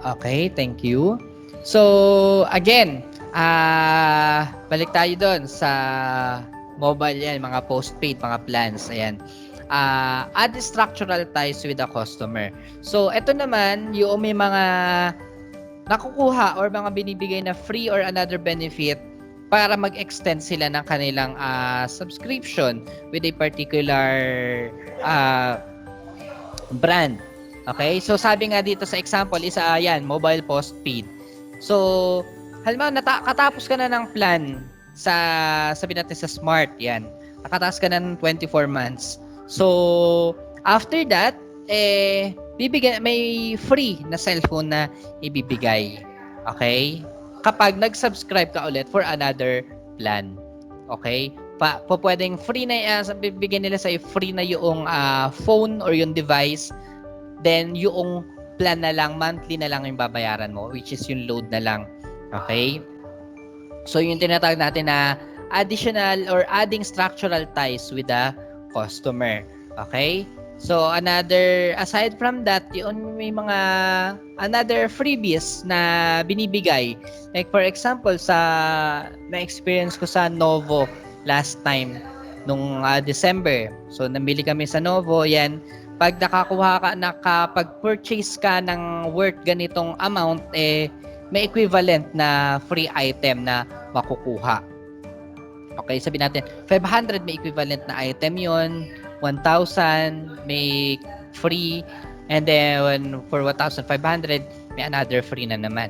Okay, thank you. So, again, balik tayo doon sa mobile yan, mga postpaid, mga plans. Ayan. Add structural ties with the customer. So, ito naman, yung may mga nakukuha or mga binibigay na free or another benefit para mag-extend sila ng kanilang subscription with a particular uh, brand. Okay? So, sabi nga dito sa example is, yan, mobile postpaid. So, halimbawa, katapos ka na ng plan sa, sabi natin sa Smart, yan. Nakataas ka na ng 24 months. So, after that, may free na cellphone na ibibigay. Okay? Kapag nag-subscribe ka ulit for another plan. Okay? Pwedeng free na, bibigyan nila sa free na yung phone or yung device. Then, yung plan na lang, monthly na lang yung babayaran mo, which is yung load na lang. Okay? So, yung tinatawag natin na additional or adding structural ties with the customer. Okay? So, aside from that, yun may mga another freebies na binibigay. Like for example, na-experience ko sa Novo last time, nung December. So, namili kami sa Novo, yan. Pag nakapag-purchase ka ng worth ganitong amount, may equivalent na free item na makukuha. Okay, sabi natin, 500 may equivalent na item yon, 1,000 may free, and then for 1,500 may another free na naman.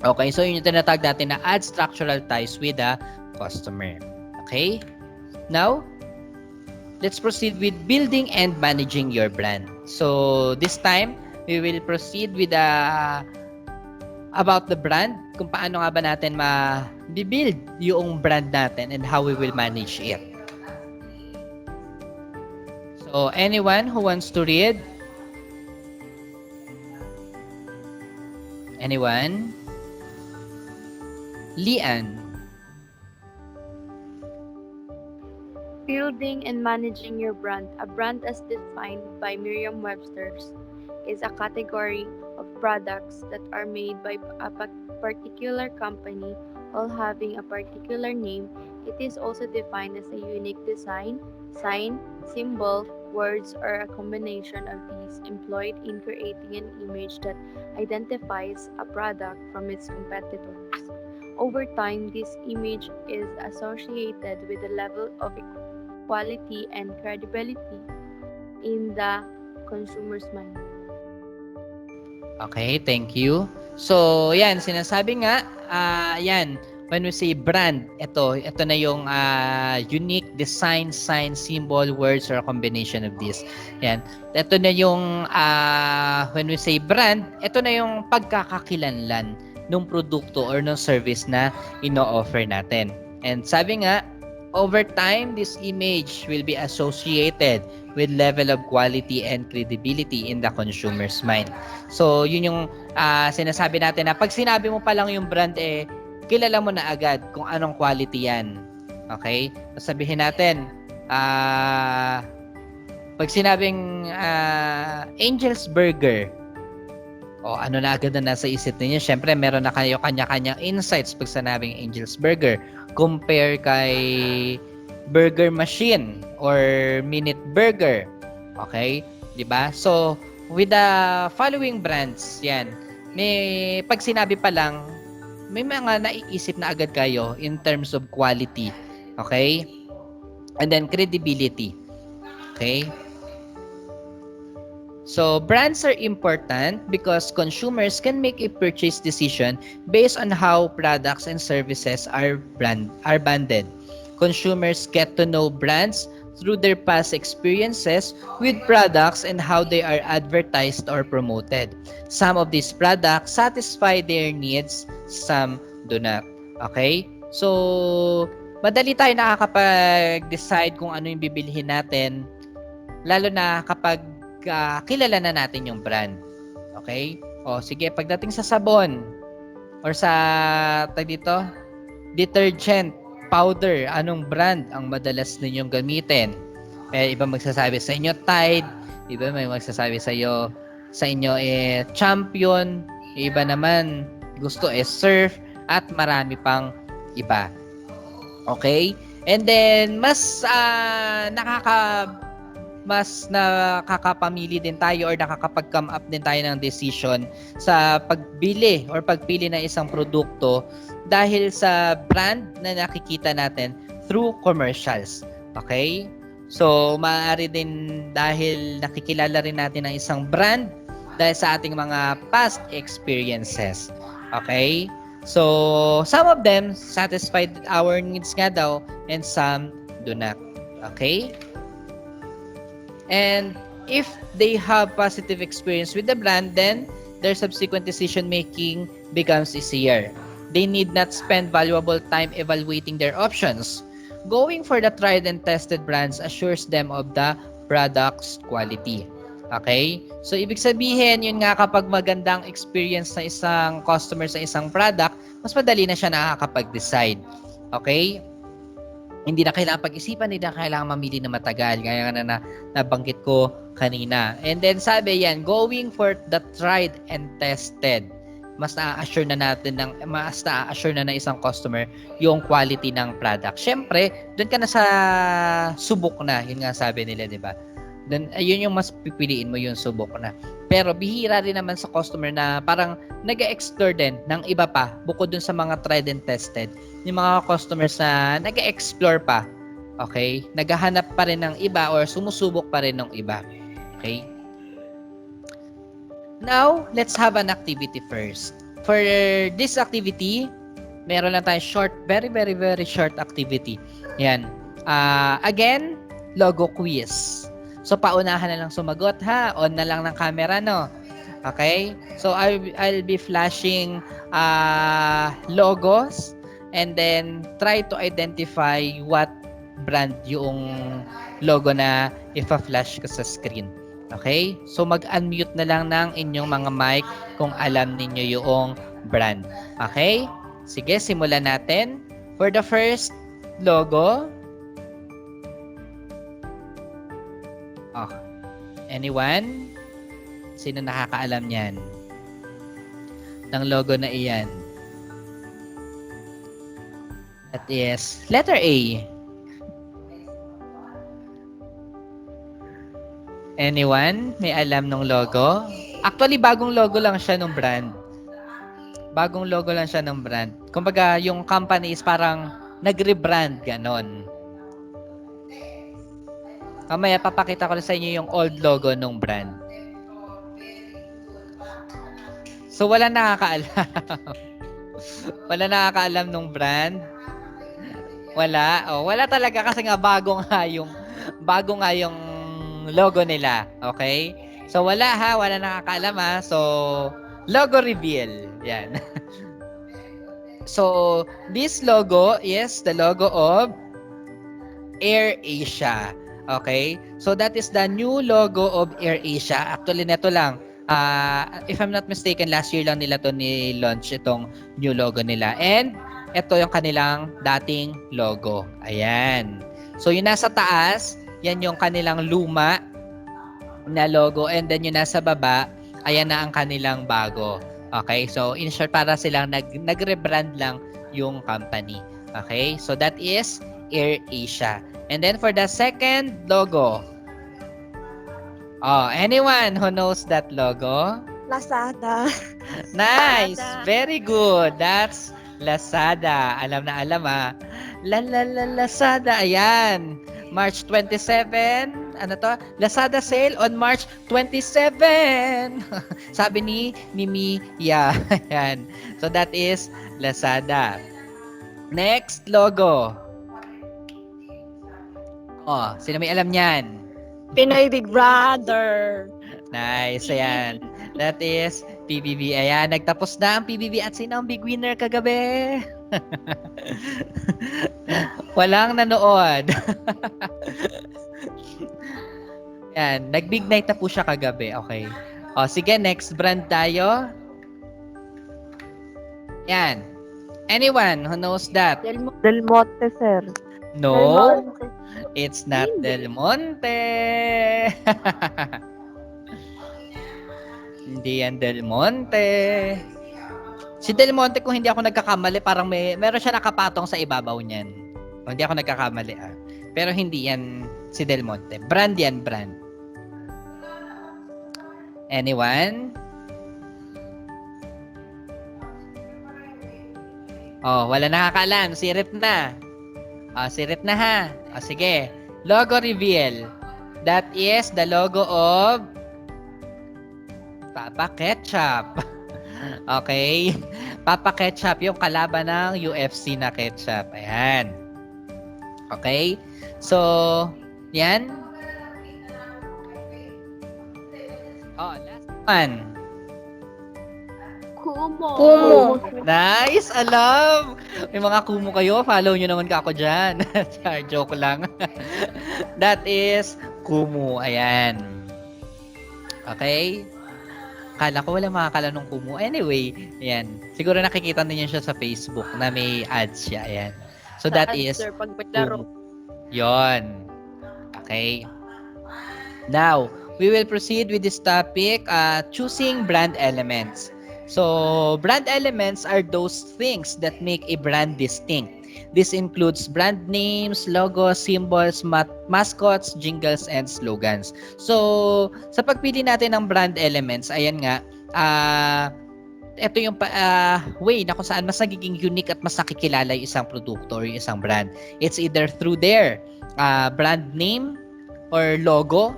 Okay, so yun yung tinatawag natin na add structural ties with the customer. Okay, now let's proceed with building and managing your brand. So this time we will proceed with about the brand, kung paano nga ba natin ma-build yung brand natin and how we will manage it. So, anyone who wants to read? Anyone? Lian. Building and managing your brand. A brand as defined by Merriam-Webster's is a category of products that are made by a particular company, all having a particular name. It is also defined as a unique design, sign, symbol, words, or a combination of these employed in creating an image that identifies a product from its competitors. Over time, this image is associated with a level of quality and credibility in the consumer's mind. Okay, thank you. So, yan, sinasabi nga, yan, when we say brand, ito na yung unique design, sign, symbol, words, or a combination of this. Yan. Ito na yung, when we say brand, ito na yung pagkakakilanlan ng produkto or ng service na ino-offer natin. And sabi nga, over time, this image will be associated with level of quality and credibility in the consumer's mind. So, yun yung sinasabi natin na pag sinabi mo pa lang yung brand, kilala mo na agad kung anong quality yan. Okay? So, sabihin natin, pag sinabing Angel's Burger, ano na agad na nasa isip ninyo? Siyempre, meron na kayo kanya-kanyang insights pag sinabing Angel's Burger. Compare kay Burger Machine or Minute Burger. Okay? 'Di ba? So, with the following brands, yan. Pag sinabi pa lang, may mga naiisip na agad kayo in terms of quality. Okay? And then credibility. Okay? So, brands are important because consumers can make a purchase decision based on how products and services are branded. Consumers get to know brands through their past experiences with products and how they are advertised or promoted. Some of these products satisfy their needs, some do not. Okay? So, madali tayo nakakapag-decide kung ano yung bibilihin natin, lalo na kapag kilala na natin yung brand. Okay? O, sige, pagdating sa sabon or sa, dito, detergent, powder, anong brand ang madalas ninyong gamitin? May iba magsasabi sa inyo Tide, iba may magsasabi sa inyo Champion, iba naman gusto Surf at marami pang iba. Okay? And then mas nakakapamili din tayo or nakakapag-come up din tayo ng decision sa pagbili or pagpili ng isang produkto dahil sa brand na nakikita natin through commercials. Okay? So, maaari din dahil nakikilala rin natin ang isang brand dahil sa ating mga past experiences. Okay? So, some of them satisfied our needs nga daw and some do not. Okay? And if they have positive experience with the brand, then their subsequent decision making becomes easier. They need not spend valuable time evaluating their options. Going for the tried and tested brands assures them of the product's quality. Okay? So, ibig sabihin, yun nga kapag magandang experience sa isang customer sa isang product, mas madali na siya nakakapag-decide. Okay? Hindi na kailangan pag-isipan, hindi na kailangan mamili na matagal. Gaya na nabanggit ko kanina. And then sabi yan, going for the tried and tested. Mas na-assure na ng isang customer yung quality ng product. Syempre, doon ka na sa subok na. Yun nga sabi nila, di ba? Then, ayun yung mas pipiliin mo yung subok na. Pero bihira rin naman sa customer na parang nag-explore din ng iba pa bukod dun sa mga tried and tested. Yung mga customers na nag-explore pa. Okay? Naghahanap pa rin ng iba or sumusubok pa rin ng iba. Okay? Now, let's have an activity first. For this activity, meron lang tayo short, very, very, very short activity. Yan. Again, logo quiz. So, paunahan na lang sumagot ha. On na lang ng camera, no? Okay? So, I'll be flashing logos and then try to identify what brand yung logo na ipa-flash ko sa screen. Okay? So, mag-unmute na lang ng inyong mga mic kung alam ninyo yung brand. Okay? Sige, simulan natin. For the first logo, anyone? Sino nakakaalam niyan? Ng logo na iyan. That is letter A. Anyone? May alam ng logo? Actually, bagong logo lang siya ng brand. Bagong logo lang siya ng brand. Kumbaga, yung company is parang nag-rebrand, ganon. Mamaya, papakita ko sa inyo yung old logo ng brand. So, wala nakakaalam. Wala nakakaalam ng brand. Wala. Wala talaga kasi nga bago nga yung logo nila. Okay? So, wala ha. Wala nakakaalam ha. So, logo reveal. Yan. So, this logo is the logo of AirAsia. Okay? So, that is the new logo of AirAsia. Actually, neto lang. If I'm not mistaken, last year lang nila to ni-launch itong new logo nila. And, ito yung kanilang dating logo. Ayan. So, yung nasa taas, yan yung kanilang luma na logo. And then, yung nasa baba, ayan na ang kanilang bago. Okay? So, in short, para silang nag-rebrand lang yung company. Okay? So, that is AirAsia. And then, for the second logo, anyone who knows that logo? Lazada. Nice! Lazada. Very good. That's Lazada. Alam na alam ah. Lazada. Ayan. March 27. Ano to? Lazada sale on March 27. Sabi ni Mimi. Yeah. Ayan. So that is Lazada. Next logo. Sino may alam niyan? Pinoy Big Brother. Nice. Ayan. That is PBB. Ayan. Nagtapos na ang PBB. At sino ang big winner kagabi? Walang nanood. Ayan. Nag-big night na po siya kagabi. Okay. Sige, next brand tayo. Yan. Anyone who knows that? Del Monte, sir. No, Monte. it's not Del Monte. Hindi yan Del Monte. Si Del Monte, kung hindi ako nagkakamali, parang meron siya nakapatong sa ibabaw niyan. Kung hindi ako nagkakamali, Pero hindi yan si Del Monte. Brand yan, brand. Anyone? Wala nakakaalam. Sirip na. Sirip na ha. Sige. Logo reveal. That is the logo of Papa Ketchup. Okay? Papa Ketchup, yung kalaban ng UFC na ketchup. Ayan. Okay? So, yan. Last one. Kumo. Nice! Alam! May mga kumo kayo. Follow nyo naman ka ako dyan. Joke lang. That is kumo. Ayan. Okay? Kala ko wala makakala ng kumo. Anyway, ayan. Siguro nakikita niyo siya sa Facebook na may ads siya. Ayan. So that is Sir, pag maglaro. kumo. Yon. Okay. Now, we will proceed with this topic, choosing brand elements. So, brand elements are those things that make a brand distinct. This includes brand names, logos, symbols, mascots, jingles, and slogans. So, sa pagpili natin ng brand elements, ayan nga, ito yung way na kung saan mas nagiging unique at mas nakikilala yung isang produkto or yung isang brand. It's either through their brand name or logo.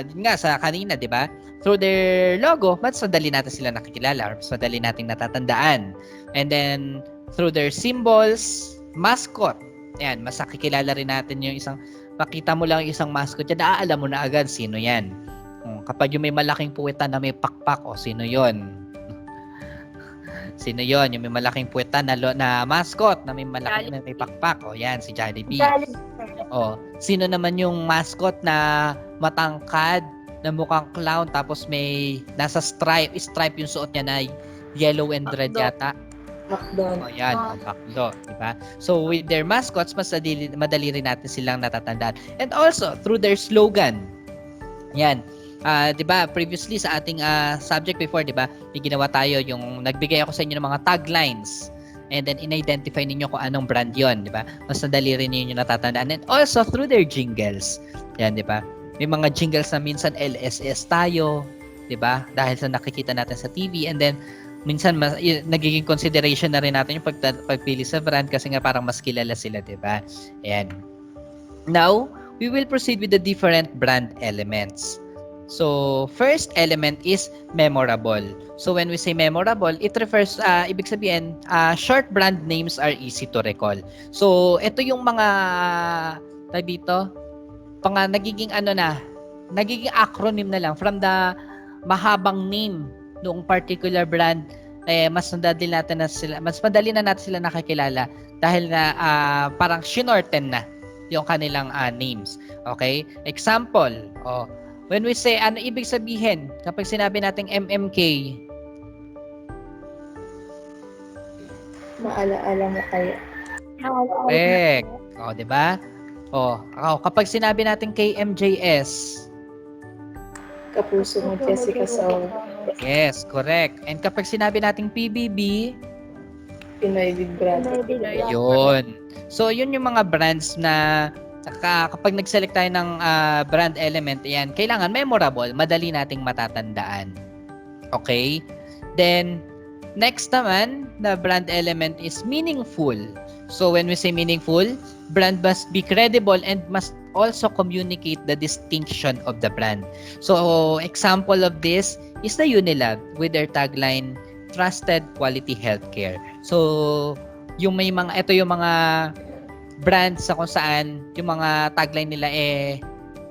Yun nga sa kanina, di ba? Through their logo, mas madali natin sila nakikilala or mas madali nating natatandaan. And then, through their symbols, mascot. Ayan, mas nakikilala rin natin yung isang, makita mo lang yung isang mascot yan, naaalam mo na agad sino yan. Kapag yung may malaking puwetan na may pakpak, sino yon? Sino yon? Yung may malaking puwetan na mascot na may malaking na may pakpak. Yan, si Jollibee. Sino naman yung mascot na matangkad, na mukhang clown, tapos may nasa stripe yung suot niya na yellow and red yata. McDonald's. Yan, McDo, di ba? So with their mascots, mas madali rin natin silang natatandaan. And also through their slogan. Yan. 'Di ba? Previously sa ating subject before, 'di ba? May ginawa tayo yung nagbigay ako sa inyo ng mga taglines. And then in-identify ninyo kung anong brand 'yon, 'di ba? Mas madali rin ninyo natatandaan. And also through their jingles. Yan, 'di ba? May mga jingles na minsan LSS tayo, 'di ba? Dahil sa nakikita natin sa TV, and then minsan nagiging consideration na rin natin yung pagpili sa brand kasi nga parang mas kilala sila, 'di ba? Ayan. Now, we will proceed with the different brand elements. So, first element is memorable. So, when we say memorable, it refers, ibig sabihin, short brand names are easy to recall. So, ito yung mga, nagiging nagiging acronym na lang from the mahabang name noong particular brand, mas madali na natin sila nakakilala dahil na parang shinorten na yung kanilang names. Okay? Example, when we say, ano ibig sabihin kapag sinabi nating MMK? Maalaala mo kaya. Correct. Di ba? Kapag sinabi natin KMJS, Kapuso mo, Jessica Soul. yes, correct. And kapag sinabi nating PBB, Pinoy Big Brother. yun. So, yun yung mga brands na kapag nag-select tayo ng brand element, yan, kailangan memorable, madali nating matatandaan. Okay? Then, next naman, the brand element is meaningful. So, when we say meaningful, brand must be credible and must also communicate the distinction of the brand. So, example of this is the Unilab with their tagline, Trusted Quality Healthcare. So, ito yung mga brands sa kung saan yung mga tagline nila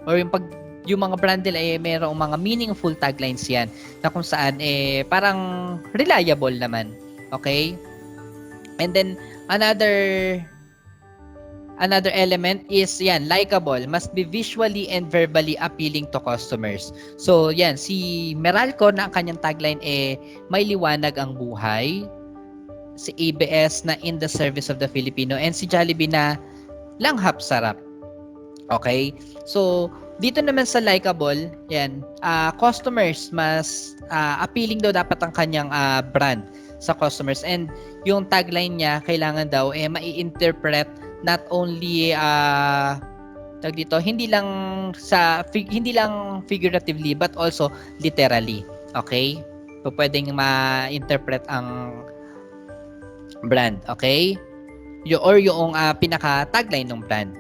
or yung mga brand nila mayroong mga meaningful taglines yan na kung saan parang reliable naman. Okay? And then another Another element is yan, likable, must be visually and verbally appealing to customers. So yan, si Meralco na ang kanyang tagline may liwanag ang buhay, si ABS na in the service of the Filipino, and si Jollibee na langhap sarap. Okay? So, dito naman sa likable, yan, customers mas appealing daw dapat ang kanyang brand sa customers. And yung tagline niya, kailangan daw mai-interpret not only hindi lang hindi lang figuratively but also literally. Okay? So, pwedeng ma-interpret ang brand. Okay? Yung pinaka-tagline ng brand.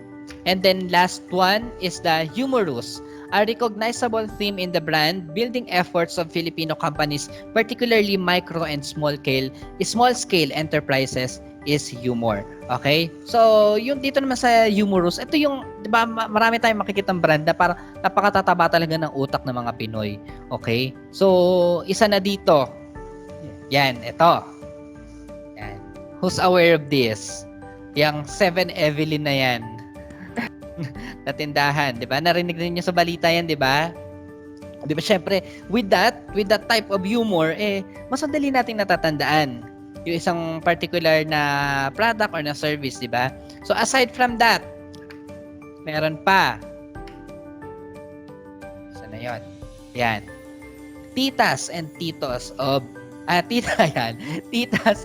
And then last one is the humorous, a recognizable theme in the brand building efforts of Filipino companies, particularly micro and small scale enterprises, is humor. Okay? So, yung dito naman sa humorous, ito yung, di ba, marami tayong makikitang brand na parang napakatataba talaga ng utak ng mga Pinoy. Okay? So, isa na dito. Yan, ito. Yan. Who's aware of this? Yang 7 Evelyn na yan. Na tindahan, 'di ba? Narinig niyo sa balita 'yan, 'di ba? 'Di ba syempre, with that type of humor mas madali nating natatandaan yung isang particular na product or na service, 'di ba? So aside from that, meron pa. Sana 'yon. Yan. Titas and titos of Titas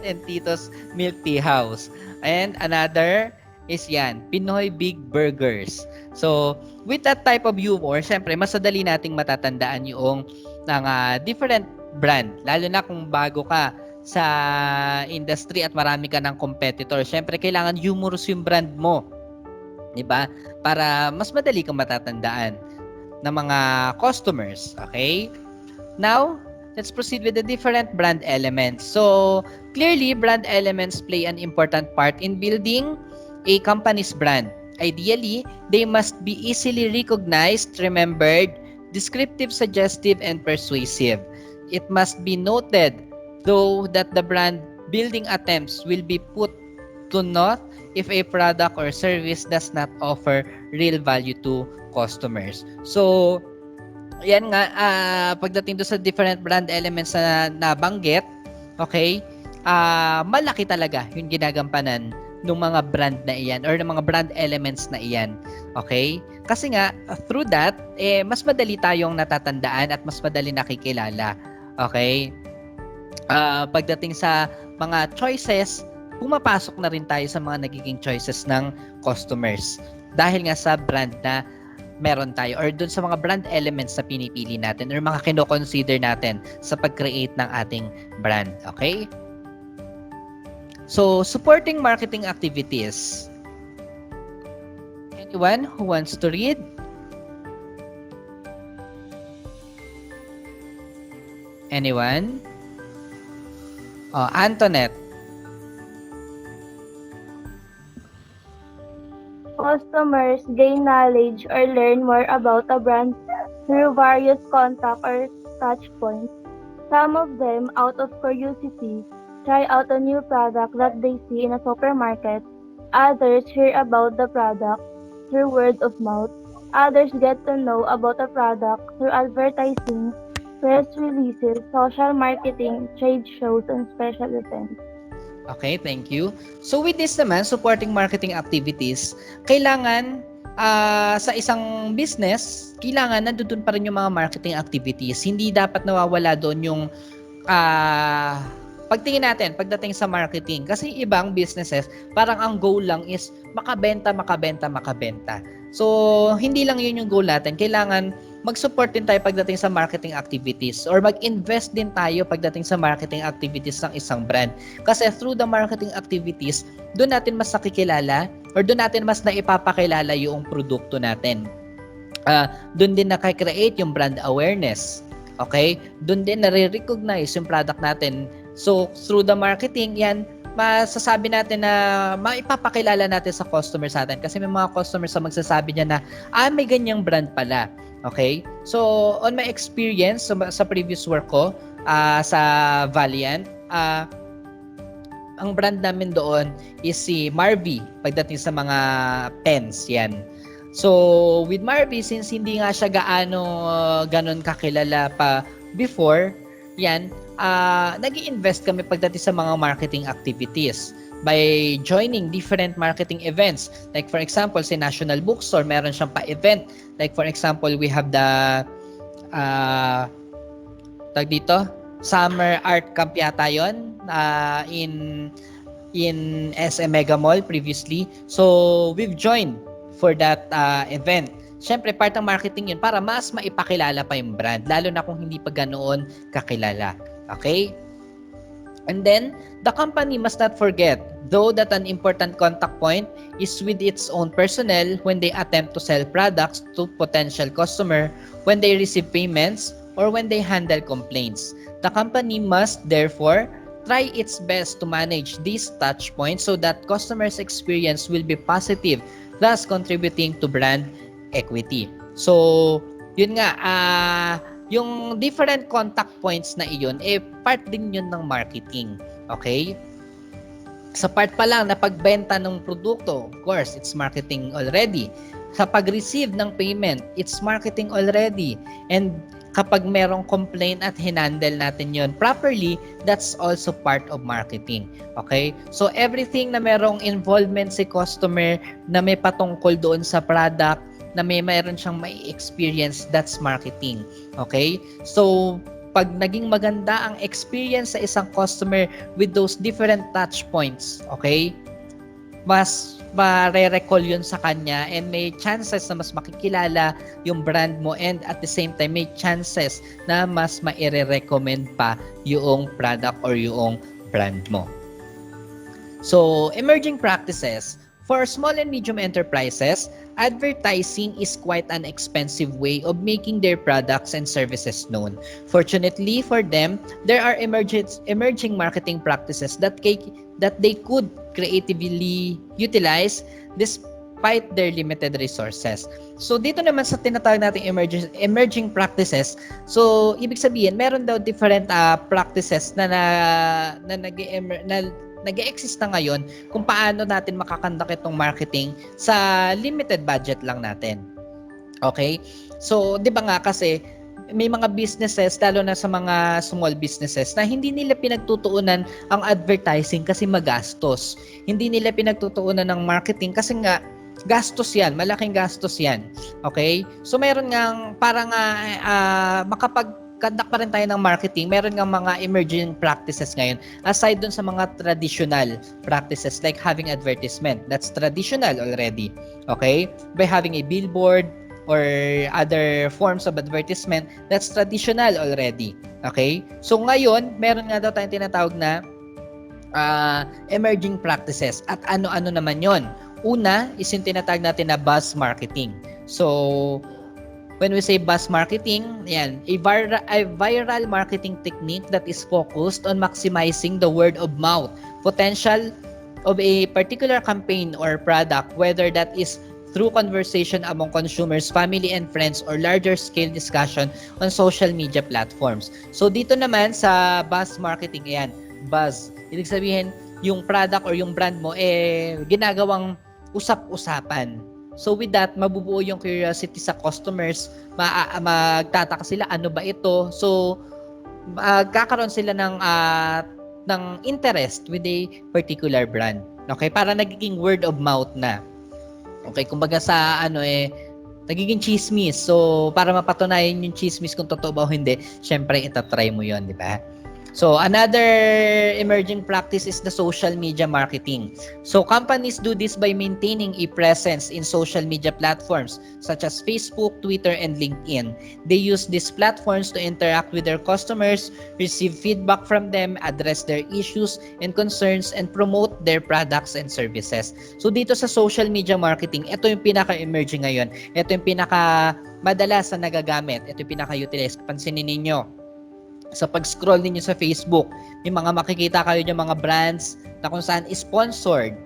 and Titos Milk Tea House. And another is yan, Pinoy Big Burgers. So, with that type of humor, syempre, mas madali nating matatandaan yung ng different brand. Lalo na kung bago ka sa industry at marami ka ng competitor. Syempre, kailangan humorous yung brand mo. Diba? Para mas madali kang matatandaan ng mga customers. Okay? Now, let's proceed with the different brand elements. So, clearly, brand elements play an important part in building a company's brand. Ideally, they must be easily recognized, remembered, descriptive, suggestive, and persuasive. It must be noted, though, that the brand building attempts will be put to naught if a product or service does not offer real value to customers. So, yan nga, pagdating do sa different brand elements na nabanggit, okay, malaki talaga yung ginagampanan ng mga brand na iyan or ng mga brand elements na iyan. Okay? Kasi nga, through that, mas madali tayong natatandaan at mas madali nakikilala. Okay? Pagdating sa mga choices, pumapasok na rin tayo sa mga nagiging choices ng customers. Dahil nga sa brand na meron tayo or dun sa mga brand elements na pinipili natin or mga kino-consider natin sa pag-create ng ating brand. Okay? So, supporting marketing activities. Anyone who wants to read? Anyone? Antoinette. Customers gain knowledge or learn more about a brand through various contact or touch points. Some of them, out of curiosity, try out a new product that they see in a supermarket. Others hear about the product through word of mouth. Others get to know about a product through advertising, press releases, social marketing, trade shows, and special events. Okay, thank you. So with this naman, supporting marketing activities, kailangan sa isang business, kailangan nandoon pa rin yung mga marketing activities. Hindi dapat nawawala doon yung pagtingin natin pagdating sa marketing. Kasi ibang businesses, parang ang goal lang is makabenta. So, hindi lang yun yung goal natin. Kailangan mag-support din tayo pagdating sa marketing activities or mag-invest din tayo pagdating sa marketing activities ng isang brand. Kasi through the marketing activities, doon natin mas nakikilala or doon natin mas naipapakilala yung produkto natin. Doon din nakikreate yung brand awareness. Okay? Doon din nare-recognize yung product natin. So, through the marketing, yan, masasabi natin na maipapakilala natin sa customers natin. Kasi may mga customers na magsasabi niya na, may ganyang brand pala. Okay? So, on my experience sa previous work ko, sa Valiant, ang brand namin doon is si Marvy pagdating sa mga pens yan. So with Marvy, since hindi nga siya ganon kakilala pa before, yan, nag-i-invest kami pagdating sa mga marketing activities by joining different marketing events. Like for example, si National Bookstore, meron siyang pa-event. Like for example, we have the tag dito, Summer Art Camp yata yun, in SM Mega Mall previously. So we've joined for that event. Siyempre, part ng marketing yun para mas maipakilala pa yung brand, lalo na kung hindi pa ganoon kakilala. Okay? And then, the company must not forget, though, that an important contact point is with its own personnel when they attempt to sell products to potential customer, when they receive payments, or when they handle complaints. The company must, therefore, try its best to manage these touch points so that customers' experience will be positive, thus contributing to brand equity. So, yun nga, yung different contact points na iyon, part din yun ng marketing. Okay? Sa part pa lang na pagbenta ng produkto, of course, it's marketing already. Sa pag-receive ng payment, it's marketing already. And kapag merong complaint at hinandle natin yon properly, that's also part of marketing. Okay? So, everything na merong involvement si customer na may patungkol doon sa product, na mayroon siyang may experience, that's marketing. Okay? So, pag naging maganda ang experience sa isang customer with those different touch points, okay? Mas mare-recall yun sa kanya and may chances na mas makikilala yung brand mo, and at the same time, may chances na mas maire-recommend pa yung product or yung brand mo. So, emerging practices. For small and medium enterprises, advertising is quite an expensive way of making their products and services known. Fortunately for them, there are emerging marketing practices that they could creatively utilize despite their limited resources. So dito naman sa tinatawag nating emerging practices, so ibig sabihin meron daw different practices na nag-e-exist na ngayon kung paano natin makakandak itong marketing sa limited budget lang natin. Okay? So, di ba nga kasi may mga businesses, lalo na sa mga small businesses, na hindi nila pinagtutuunan ang advertising kasi magastos. Hindi nila pinagtutuunan ng marketing kasi nga gastos yan, malaking gastos yan. Okay? So, meron nga parang conduct pa rin tayo ng marketing, meron nga mga emerging practices ngayon aside dun sa mga traditional practices like having advertisement. That's traditional already. Okay? By having a billboard or other forms of advertisement, that's traditional already. Okay? So ngayon, meron nga daw tayong tinatawag na emerging practices. At ano-ano naman yon? Una is yung tinatawag natin na buzz marketing. So, when we say buzz marketing, yan, a viral marketing technique that is focused on maximizing the word of mouth potential of a particular campaign or product, whether that is through conversation among consumers, family and friends, or larger scale discussion on social media platforms. So dito naman sa buzz marketing, yan, buzz. Ibig sabihin, yung product or yung brand mo, ginagawang usap-usapan. So with that, mabubuo yung curiosity sa customers, magtataka sila, ano ba ito? So, magkakaroon sila ng interest with a particular brand. Okay? Para nagiging word of mouth na. Okay? Kumbaga sa nagiging chismis. So, para mapatunayan yung chismis kung totoo ba o hindi, syempre itatry mo yon, di ba? So, another emerging practice is the social media marketing. So, companies do this by maintaining a presence in social media platforms such as Facebook, Twitter, and LinkedIn. They use these platforms to interact with their customers, receive feedback from them, address their issues and concerns, and promote their products and services. So, dito sa social media marketing, ito yung pinaka-emerging ngayon. Ito yung pinaka-madalas na nagagamit. Ito yung pinaka-utilize. Pansinin ninyo. Sa pag-scroll ninyo sa Facebook, may mga makikita kayo ng mga brands na kung saan sponsored,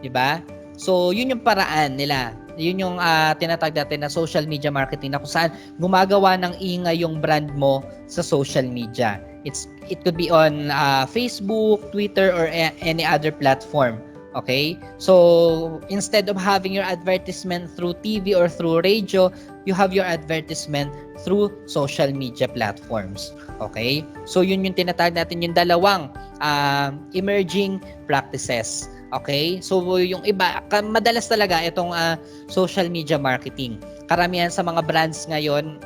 'di ba? So, yun yung paraan nila. Yun yung tinatawag natin na social media marketing, na kung saan gumagawa ng ingay yung brand mo sa social media. It could be on Facebook, Twitter, or any other platform. Okay? So, instead of having your advertisement through TV or through radio, you have your advertisement through social media platforms. Okay? So, yun yung tinatawag natin yung dalawang emerging practices. Okay? So, yung iba, madalas talaga itong social media marketing. Karamihan sa mga brands ngayon,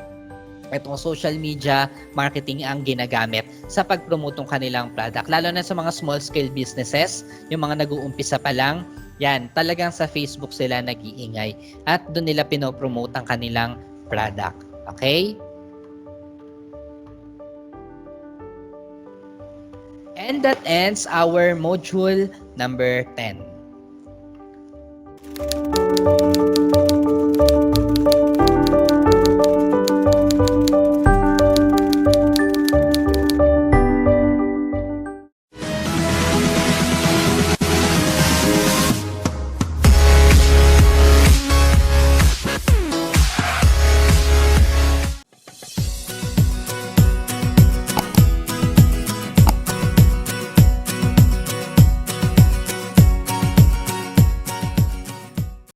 itong social media marketing ang ginagamit sa pag-promote ng kanilang product. Lalo na sa mga small scale businesses, yung mga nag-uumpisa pa lang, yan, talagang sa Facebook sila nag-iingay at doon nila pinopromote ang kanilang product. Okay? And that ends our module number 10.